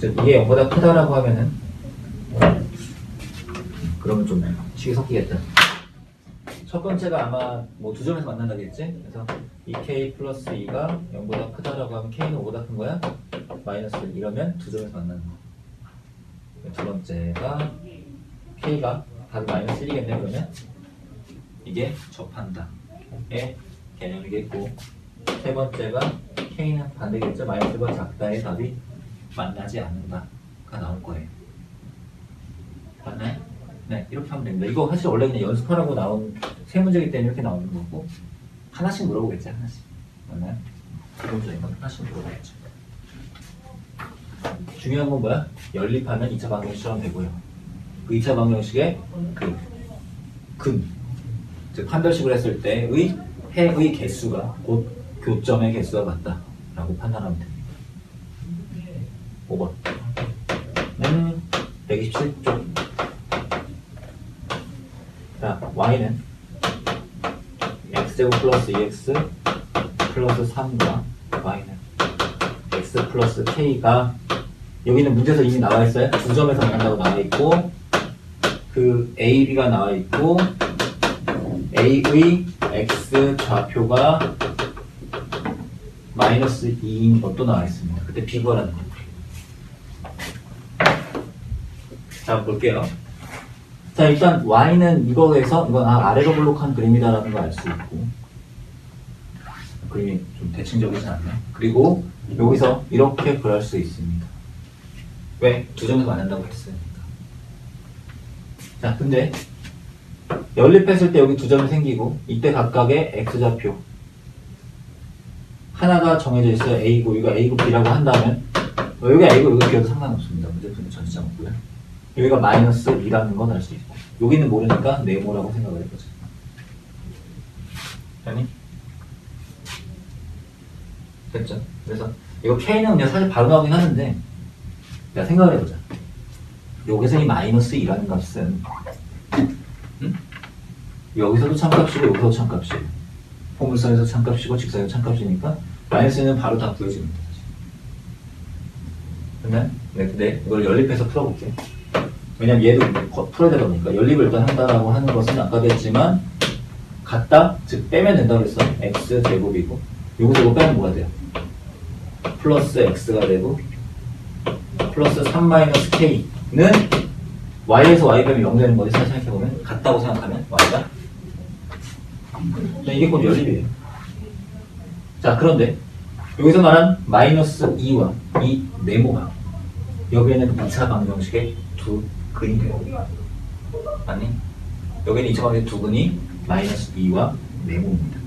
즉 이게 0보다 크다라고 하면은 그러면 좀 식이 섞이겠다. 첫 번째가 아마 뭐 두 점에서 만난다겠지? 그래서 2k 플러스 2가 0보다 크다라고 하면 k는 5보다 큰 거야? 마이너스 1 이러면 두 점에서 만나는 거. 두 번째가 k가 답이 마이너스 1이겠네. 그러면 이게 접한다의 개념이겠고 세 번째가 k는 반대겠죠? 마이너스 1보다 작다의 답이 만나지 않는다가 나올 거예요. 맞나요? 네, 이렇게 하면 됩니다. 이거 사실 원래 그냥 연습하라고 나온 세 문제이기 때문에 이렇게 나오는 거고 하나씩 물어보겠지, 하나씩. 맞나요? 기본적인 건 하나씩 물어보겠죠. 중요한 건 뭐야? 연립하면 2차 방정식처럼 되고요. 그 2차 방정식의 즉 판별식을 했을 때의 해의 개수가 곧 교점의 개수가 같다라고 판단하면 됩니다. 5번. 127쪽. 자, y는 x제곱 플러스 2x 플러스 3과 y는 x 플러스 k가 여기는 문제에서 이미 나와 있어요. 두 점에서 만난다고 나와 있고 그 a, b가 나와 있고 a의 x 좌표가 마이너스 2인 것도 나와 있습니다. 그때 b 구하라는 겁니다. 자, 볼게요. 자, 일단 y는 이거에서 이건 아래로 볼록한 그림이다라는 걸 알 수 있고 그림이 좀 대칭적이지 않나요? 그리고 여기서 이렇게 그릴 수 있습니다. 왜? 두 점에서 만난다고 했으니까. 자, 근데 연립했을 때 여기 두 점이 생기고 이때 각각의 x좌표 하나가 정해져 있어요. A고 이거 A고 B라고 한다면 여기 A고 여기 B여도 상관없습니다. 문제풀이는 전치장 없고요. 여기가 마이너스 2라는 건 알 수 있고 여기는 모르니까 네모라고 생각을 해보자. 아니? 됐죠? 그래서 이거 K는 그냥 사실 바로 나오긴 하는데 자, 생각을 해보자. 여기서 이 마이너스 2라는 값은 여기서도 참값이고 여기서도 참값이에요. 포물선에서 참값이고 직선에서 참값이니까 마이너스는 바로 다 구해집니다. 그러면 네, 이걸 연립해서 풀어볼게요. 왜냐면 얘도 풀어야 되다 보니까 연립을 일단 한다라고 하는 것은 아까도 했지만 같다, 즉 빼면 된다고 했어. x제곱이고 요거 저거 빼면 뭐가 돼요? 플러스 x가 되고 플러스 3-k는 y에서 y 빼면 0 되는 거지. 사실 생각해보면 같다고 생각하면 y가 이게 곧 연립이에요. 자, 그런데 여기서 말한 마이너스 2와 이 네모가 여기에는 2차 방정식의 두 근이 돼요. 아니, 여기는 2차 방정식의 두 근이 마이너스 2와 네모입니다.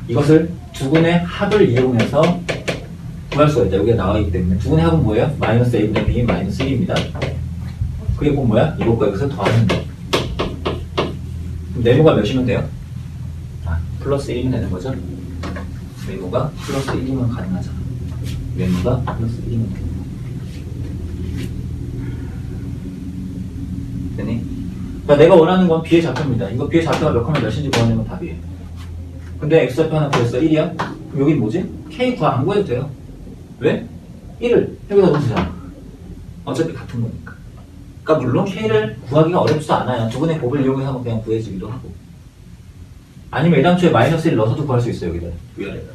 이것을 두 근의 합을 이용해서 구할 수가 있다. 여기가 나와있기 때문에 두 근의 합은 뭐예요? 마이너스 a분의 b 마이너스 1입니다. 그게 곧 뭐야? 이것과 이것을 더하는 거. 그럼 네모가 몇이면 돼요? 플러스 1이면 되는 거죠? 네모가 플러스 1이면 가능하잖아. 네모가 플러스 1이면 돼. 되니? 그러니까 내가 원하는 건 B의 좌표입니다. 이거 B의 좌표가 몇 컴마 몇인지 구하는 건 답이에요. 근데 X좌표 하나 구했어. 1이야? 그럼 여긴 뭐지? K 안 구해도 돼요. 왜? 1을 여기다 넣으면 되잖아. 어차피 같은 거니까. 그러니까 물론 K를 구하기가 어렵지도 않아요. 두 분의 곱을 이용해서 그냥 구해지기도 하고. 아니면 애당초에 마이너스 1 넣어서도 구할 수 있어요. 여기다 위아래다.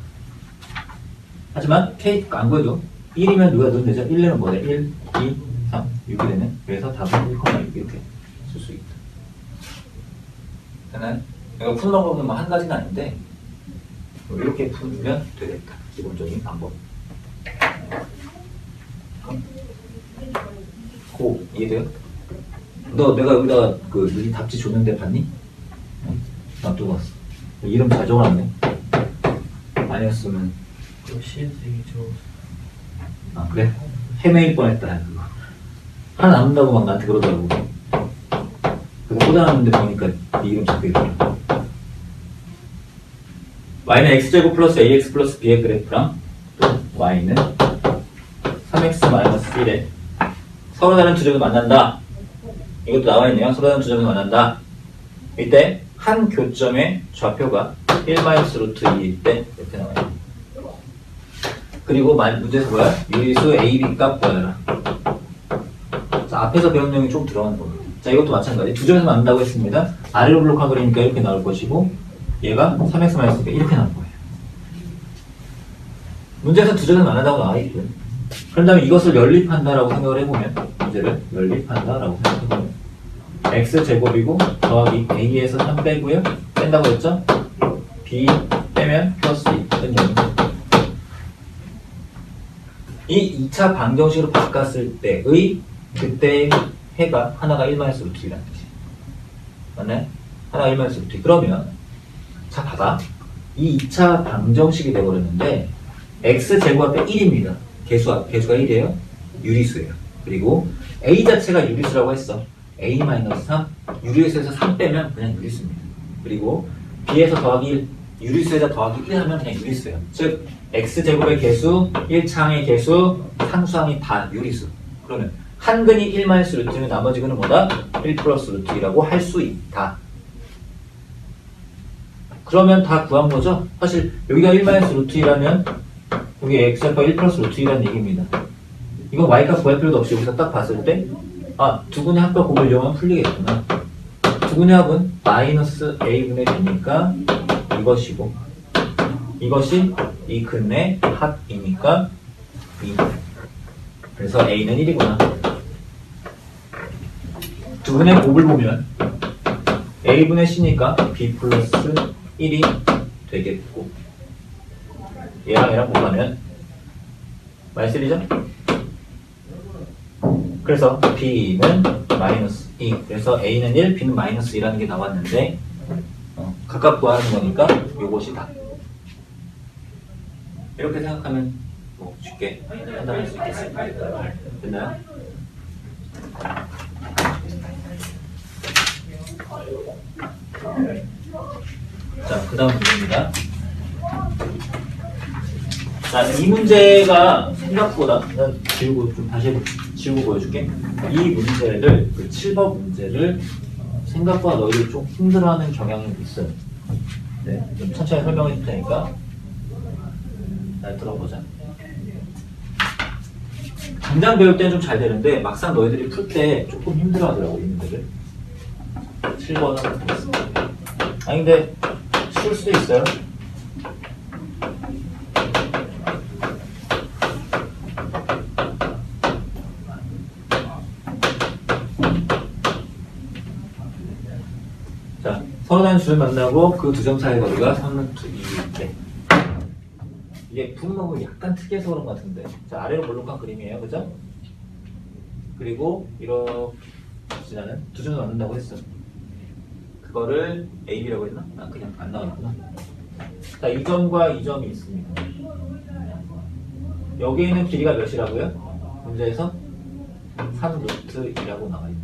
하지만 K 안 구해도 1이면 누가 넣으면 되죠? 1내면 뭐래? 1, 2, 3, 6이 되는. 그래서 답은 1,6 이렇게 쓸 수 있다. 되나요? 이거 푸는 방법은 뭐 한 가지는 아닌데 이렇게 풀면 되겠다. 기본적인 방법. 고 이해돼요? 너 내가 여기다가 그 너희 답지 줬는데 봤니? 놔두고 왔어. 이름 잘 적어놨네. 아니었으면 아 그래? 헤매일 뻔했다. 그거 하나 남는다고 막 나한테 그러더라고. 그래서 꽂아놨는데 보니까 네 이름 적혀있더라. y는 x제곱 플러스 ax 플러스 b의 그래프랑 또 y는 3x 마이너스 1에 서로 다른 두 점이 만난다. 이것도 나와있네요. 서로 다른 두 점이 만난다. 이때 한 교점의 좌표가 1-루트 2일 때 이렇게 나와요. 그리고 문제에서 뭐야? 유리수 AB 값 구하라. 자, 앞에서 배운 내용이 좀 들어가는 겁니다. 자, 이것도 마찬가지. 두 점에서 만난다고 했습니다. 아래로 블록한 그리니까 이렇게 나올 것이고 얘가 3x-1이니까 이렇게 나올 거예요. 문제에서 두 점에서 만난다고 나와있고요. 그런 다음에 이것을 연립한다라고 생각을 해보면 문제를 연립한다라고 생각해보면 x제곱이고 더하기 a에서 3 빼고요. 뺀다고 했죠? b 빼면 플러스 2는 0. 이 2차 방정식으로 바꿨을 때의 그때의 해가 하나가 1-루트 2라는 뜻이 맞나요? 하나가 1-루트 2. 그러면 자 봐봐. 이 2차 방정식이 되어버렸는데 x제곱 앞에 1입니다. 개수가 1이에요. 유리수예요. 그리고 a 자체가 유리수라고 했어. a-3 유리수에서 3 빼면 그냥 유리수입니다. 그리고 b에서 더하기 1 유리수에다 더하기 1 하면 그냥 유리수예요. 즉 x제곱의 개수 1창의 개수 상수항이 다 유리수. 그러면 한 근이 1-루트면 나머지 근은 뭐다? 1+루트2라고 할 수 있다. 그러면 다 구한 거죠? 사실 여기가 1-루트2라면 여기 x가 1+루트2라는 얘기입니다. 이건 y값 구할 필요도 없이 여기서 딱 봤을 때 두 근의 합과 곱을 이용하면 풀리겠구나. 두 근의 합은 마이너스 a분의 b니까 이것이고 이것이 이 근의 합이니까 2. 그래서 a는 1이구나. 두 근의 곱을 보면 a분의 c니까 b 플러스 1이 되겠고 얘랑 얘랑 곱하면 많이 쓸리죠? 그래서 b는 마이너스 2. 그래서 a는 1, b는 마이너스 2라는 게 나왔는데 각각 구하는 거니까 요것이 다. 이렇게 생각하면 뭐 쉽게 판단할 수 있겠습니다. 됐나요? 자, 그 다음 문제입니다. 자, 이 문제가 생각보다, 난 지우고, 좀 다시 지우고 보여줄게. 이 문제를, 그 7번 문제를 생각보다 너희들 좀 힘들어하는 경향이 있어요. 네, 좀 천천히 설명해 줄 테니까 잘 들어보자. 당장 배울 때는 좀 잘 되는데 막상 너희들이 풀 때 조금 힘들어 하더라고, 이 문제를. 7번은 그렇습니다. 아니 근데 쉬울 수도 있어요. 자, 서로 다른 수를 만나고 그 두 점 사이의 거리가 3루트 2인데 이게 분모가 약간 특이해서 그런 것 같은데. 자, 아래로 볼록한 그림이에요, 그죠? 그리고 이렇게 지나는 두 점을 만든다고 했어. 그거를 AB라고 했나? 아, 그냥 안 나왔구나. 자, 이 점과 이 점이 있습니다. 여기에 있는 길이가 몇이라고요? 문제에서 3루트 2라고 나와 있는.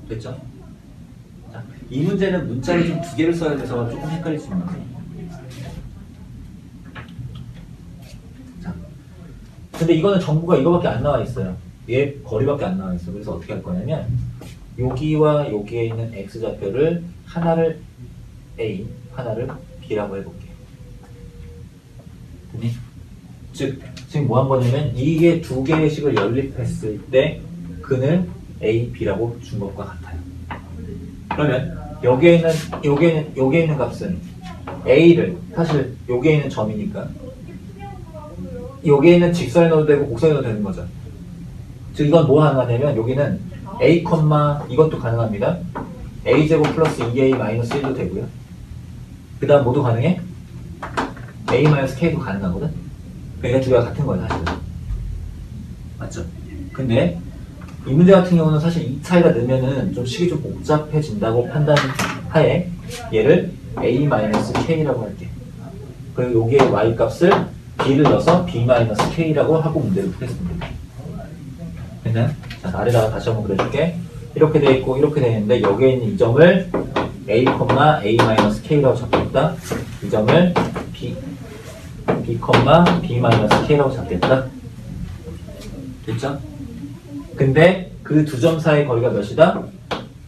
됐죠? 자, 이 문제는 문자를 좀 두 개를 써야 돼서 조금 헷갈릴 수 있는 거예요. 자, 근데 이거는 정보가 이거밖에 안 나와 있어요. 얘 거리밖에 안 나와 있어. 그래서 어떻게 할 거냐면 여기와 여기에 있는 x좌표를 하나를 A, 하나를 B라고 해볼게요. 즉, 지금 뭐 한 거냐면 이게 두 개의 식을 연립했을 때 근을 A, B라고 준 것과 같아요. 그러면 여기에 있는 값은 A를 사실 여기에 있는 점이니까 여기에 있는 직선에 넣어도 되고 곡선에 넣어도 되는 거죠. 즉 이건 뭐 가능하냐면 여기는 A, 이것도 가능합니다. A제곱 플러스 2A 마이너스 1도 되고요. 그 다음 뭐도 가능해? A 마이너스 K도 가능하거든? 그러니까 두 개가 같은 거야 사실은. 맞죠? 근데 이 문제 같은 경우는 사실 이 차이가 넣으면은 좀 식이 좀 복잡해진다고 판단하에 얘를 A 마이너스 K라고 할게. 그리고 여기에 Y 값을 B를 넣어서 B 마이너스 K라고 하고 문제를 풀겠습니다. 됐나요? 자, 아래다가 다시 한번 그려줄게. 이렇게 돼 있고 이렇게 돼 있는데 여기에 있는 이 점을 A, A-K라고 잡겠다. 이 점을 B, B-K라고 잡겠다. 됐죠? 근데 그 두 점 사이의 거리가 몇이다?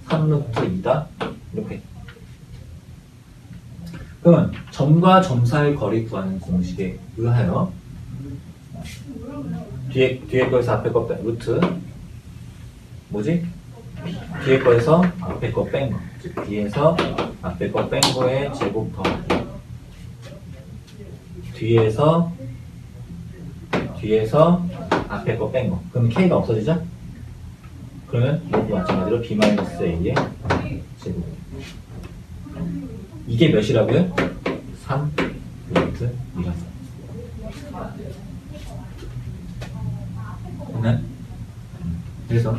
3루트 2다. 이렇게. 그러면 점과 점 사이의 거리 구하는 공식에 의하여 뒤에 거에서 앞에 거 뺀 루트 뭐지? 뒤에 거에서 앞에 거 뺀 거. 즉 뒤에서 앞에 거 뺀 거에 제곱 더하기 뒤에서 앞에 거 뺀 거. 그럼 K가 없어지죠? 그러면 이것도 마찬가지로 B-A의 제곱. 이게 몇이라고요? 3 루트 2라서. 그래서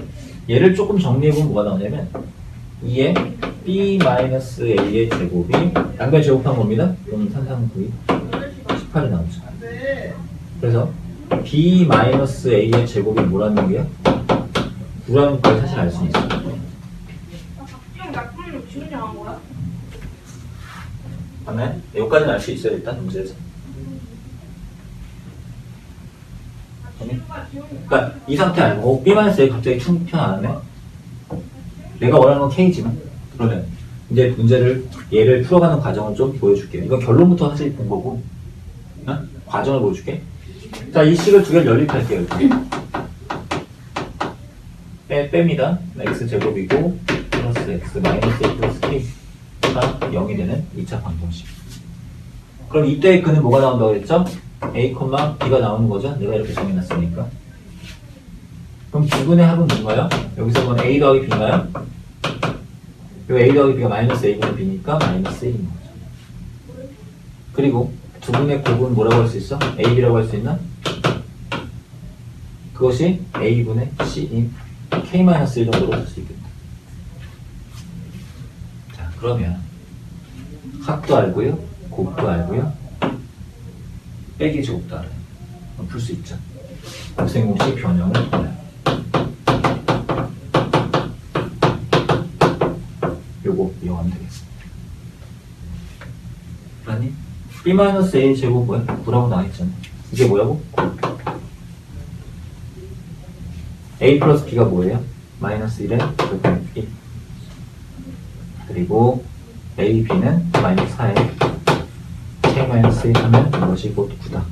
얘를 조금 정리해보면 뭐가 나오냐면 2에 B-A의 제곱이 양변 제곱한 겁니다. 그럼 3, 3, 9, 2 18이 나오죠. 그래서 B-A의 제곱이 뭐라는 얘기야? 9라는 걸 사실 알 수 있어. 형 약분을 지금 정한 거야? 다음에 여기까지는 알 수 있어요. 일단 문제에서. 그러니까 이 상태 알고 B-A 갑자기 충편 안 하네? 내가 원하는 건 K지만 그러면 이제 문제를 얘를 풀어가는 과정을 좀 보여줄게요. 이건 결론부터 사실 본 거고 과정을 보여줄게. 자, 이 식을 두 개를 연립할게요. 이렇게. 뺍니다. x제곱이고 플러스 x 마이너스 a 플러스 k가 0이 되는 2차 방정식. 그럼 이때의 근은 뭐가 나온다고 했죠? a, b가 나오는 거죠? 내가 이렇게 정해놨으니까. 그럼 두분의 합은 뭔가요? 여기서 본 a 더하기 b인가요? 이 a 더하기 b가 마이너스 a분의 b니까 마이너스 1인 거죠. 그리고 두 분의 곱은 뭐라고 할 수 있어? a, b라고 할 수 있나? 그것이 a분의 c인 k-1 정도로 쓸 수 있겠다. 자, 그러면 합도 알고요, 곱도 알고요, 빼기 제곱도 알아요. 풀 수 있죠. 곱셈 공식 변형을 알아요. 요거 이용하면 되겠습니다. 아니, b-a 제곱 뭐야? 9라고 나와있잖아. 이게 뭐라고? a 플러스 b가 뭐예요? 마이너스 1에 곱하기 1. 그리고 a, b는 마이너스 4에 k 마이너스 1 하면 이것이 곧 9다.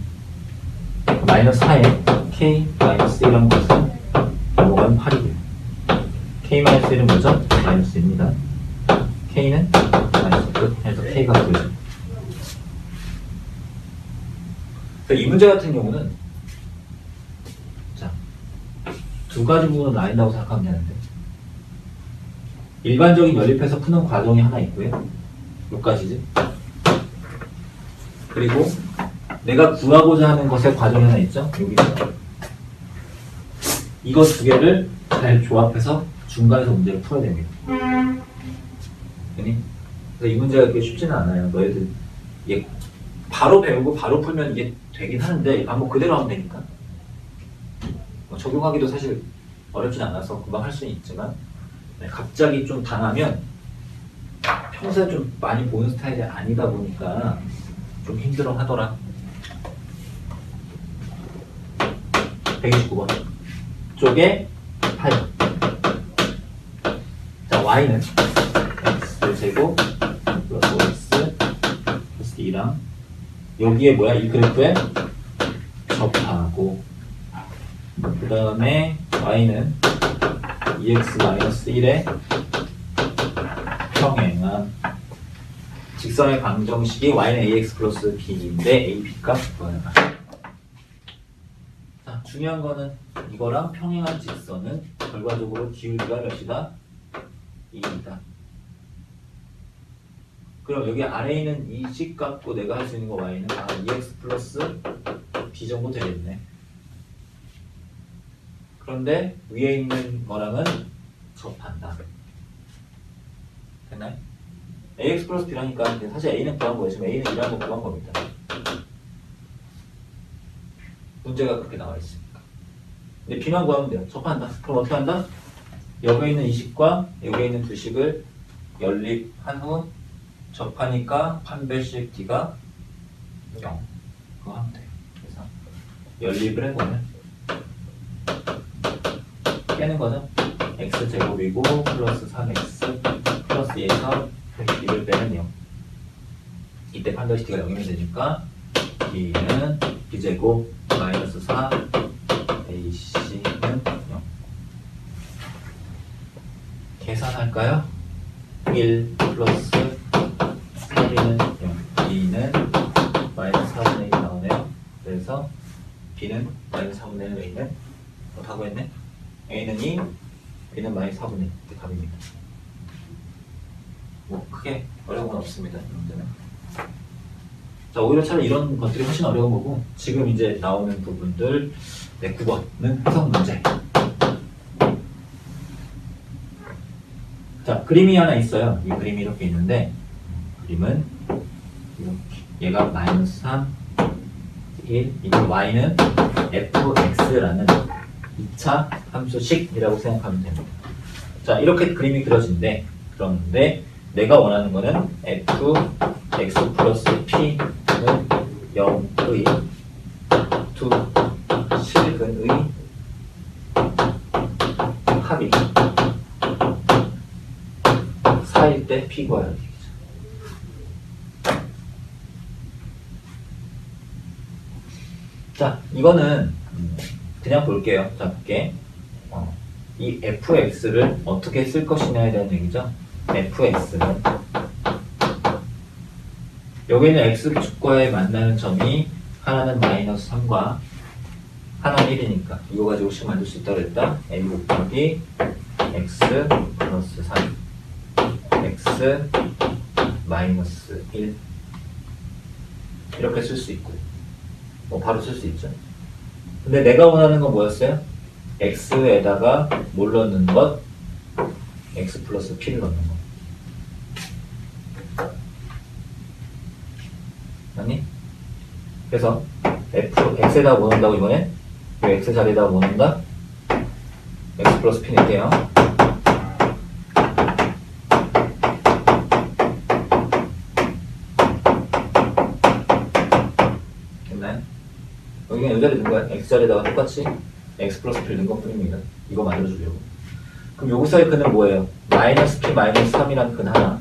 마이너스 4에 k 마이너스 1이라는 것은 넘어가면 8이고요. k 마이너스 1은 뭐죠? 마이너스 1입니다. k는 마이너스 끝 해서 k가 9죠. 이 문제 같은 경우는 자, 두 가지 부분으로 나뉜다고 생각하면 되는데 일반적인 연립해서 푸는 과정이 하나 있고요. 몇 가지지? 그리고 내가 구하고자 하는 것의 과정이 하나 있죠? 여기 있죠? 이것 두 개를 잘 조합해서 중간에서 문제를 풀어야 됩니다. 그래서 이 문제가 그렇게 쉽지는 않아요. 너희들 이게 바로 배우고 바로 풀면 이게 되긴 하는데 이 방법 그대로 하면 되니까 적용하기도 사실 어렵진 않아서 금방 할 수는 있지만 갑자기 좀 당하면 평소에 좀 많이 보는 스타일이 아니다 보니까 좀 힘들어 하더라. 129번 쪽에 8. 자, y는 x제곱 플러스 5x 플러스 2랑 여기에 뭐야? 이 그래프에 접하고 그 다음에 y는 2x-1에 평행한 직선의 방정식이 y는 ax 플러스 b인데 a, b값 구하라. 자, 중요한 거는 이거랑 평행한 직선은 결과적으로 기울기가 몇이다? 2이다. 그럼 여기 아래에 있는 이 식 갖고 내가 할 수 있는 거 y는 2x 플러스 b 정도 되겠네. 그런데 위에 있는 거랑은 접한다. 됐나요? ax 플러스 b라니까 사실 a는 구한 거예요. 지금 a는 2라는 거 구한 겁니다. 문제가 그렇게 나와 있으니까. 근데 b만 구하면 돼요. 접한다. 그럼 어떻게 한다? 여기에 있는 이 식과 여기에 있는 두 식을 연립한 후 접하니까 판별식 d가 0. 그거 하면 돼요. 그래서 연립을 해보면 깨는 거죠. x제곱이고 플러스 3x 플러스 2에서 b를 빼면 0. 이때 판별식 d가 0이면 되니까 b는 b제곱 마이너스 4 ac는 0. 계산할까요? 1 플러스 3는 0, 2는 마이너스 4분의 1이 나오네요. 그래서 b는 마이너스 4분의 1, a는 뭐라고 했네? a는 2, b는 마이너스 4분의 1. 이게 답입니다. 뭐 크게 어려운 건 없습니다. 이 문제는. 자, 오히려 차라리 이런 것들이 훨씬 어려운 거고 지금 이제 나오는 부분들 9번은 해석 문제. 자, 그림이 하나 있어요. 이 그림이 이렇게 있는데 그림은 이렇게 얘가 마이너스 3, 1, 이거 y는 fx라는 2차 함수식이라고 생각하면 됩니다. 자, 이렇게 그림이 그려진대. 그런데 내가 원하는 거는 fx 플러스 p는 0의 두 실근의 합이 4일 때 p 구하라 얘기죠. 자, 이거는 그냥 볼게요. 자, 볼게. 이 fx를 어떻게 쓸 것이냐에 대한 얘기죠. fx는 여기 있는 x축과에 만나는 점이 하나는 마이너스 3과 하나는 1이니까 이거 가지고 식 만들 수 있다고 했다. a 곱하기 x 플러스 3 x 마이너스 1 이렇게 쓸 수 있고요. 뭐 바로 쓸 수 있죠. 근데 내가 원하는 건 뭐였어요? x에다가 뭘 넣는 것? x 플러스 p를 넣는 것. 아니? 그래서 x에다가 뭐 넣는다고 이번에? 이 x 자리에다가 뭐 넣는다? x 플러스 p 넣을게요. 됐나요? 여기는 이 자리 넣은 거야. x 자리에다가 똑같이 x 플러스 p를 넣은 것 뿐입니다. 이거 만들어주려고. 그럼 여기서의 근은 뭐예요? 마이너스 p 마이너스 3이라는 근 하나.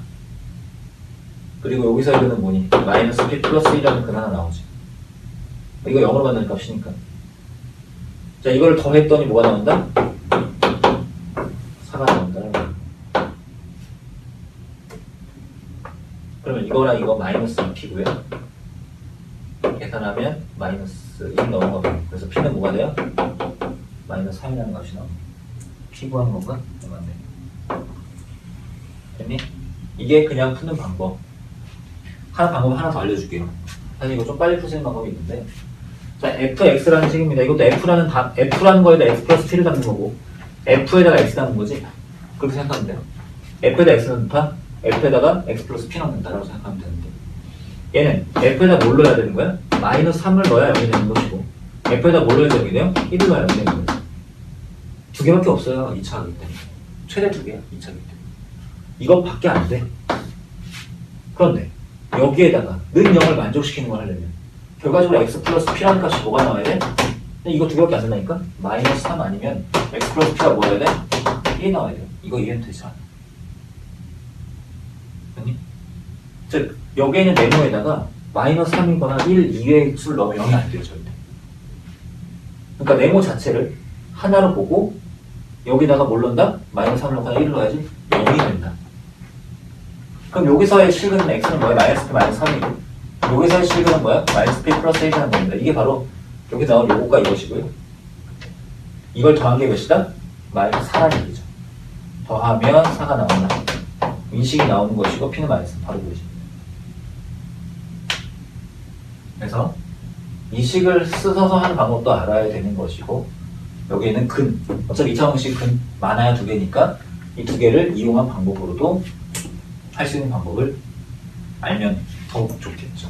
그리고 여기서의 근은 뭐니? 마이너스 p 플러스 1이라는 근 하나 나오지. 이거 0으로 만드는 값이니까. 자, 이걸 더했더니 뭐가 나온다? 4가 나온다. 그러면 이거랑 이거 마이너스 2p고요. 계산하면 마이너스 1 넘어가고. 그래서 p는 뭐가 돼요? 마이너스 3이라는 값이 나옵니다. p 구하는 건가? 맞네. 됐니? 이게 그냥 푸는 방법. 방법 하나 더 알려줄게요. 사실 이거 좀 빨리 푸시는 방법이 있는데. 자, fx라는 식입니다. 이것도 f라는 거에다 x 플러스 p를 담는 거고, f에다가 x 담는 거지? 그렇게 생각하면 돼요. f에다 x 넣는다, f에다가 x 플러스 p 넣는다라고 생각하면 되는데, 얘는 f에다 뭘 넣어야 되는 거야? 마이너스 3을 넣어야 여기 되는 것이고, f에다 뭘 넣어야 되는 거예요? 1을 넣어야 되는 거예요. 두 개밖에 없어요, 2차 하기 때문에. 최대 두 개야, 2차 하기 때문에. 이것밖에 안 돼. 그런데, 여기에다가 는 0을 만족시키는 걸 하려면 결과적으로 x 플러스 p라는 값이 뭐가 나와야 돼? 근데 이거 두 개밖에 안 된다니까? 마이너스 3 아니면 x 플러스 p가 뭐여야 돼? 1이 나와야 돼. 이거 이해는 되지 않아. 아니? 즉 여기에 있는 네모에다가 마이너스 3이거나 1 이외의 수를 넣으면 0이 안 돼요. 절대. 그러니까 네모 자체를 하나로 보고 여기다가 뭘 넣는다? 마이너스 3을 넣거나 1을 넣어야지 0이 된다. 그럼 여기서의 실근은 x는 뭐야? 마이너스 p 마이너스 3이고, 여기서의 실근은 뭐야? 마이너스 p 플러스 1이라는 겁니다. 이게 바로 여기 나온 요거가 이것이고요. 이걸 더한 게 몇이다? 마이너스 4라는 얘기죠. 더하면 4가 나온다. 인식이 나오는 것이고 p는 마이너스 바로 보이죠. 그래서 이 식을 써서 하는 방법도 알아야 되는 것이고, 여기에는 근, 어차피 2차 방식 근 많아야 두 개니까 이 두 개를 이용한 방법으로도 할 수 있는 방법을 알면 더욱 좋겠죠.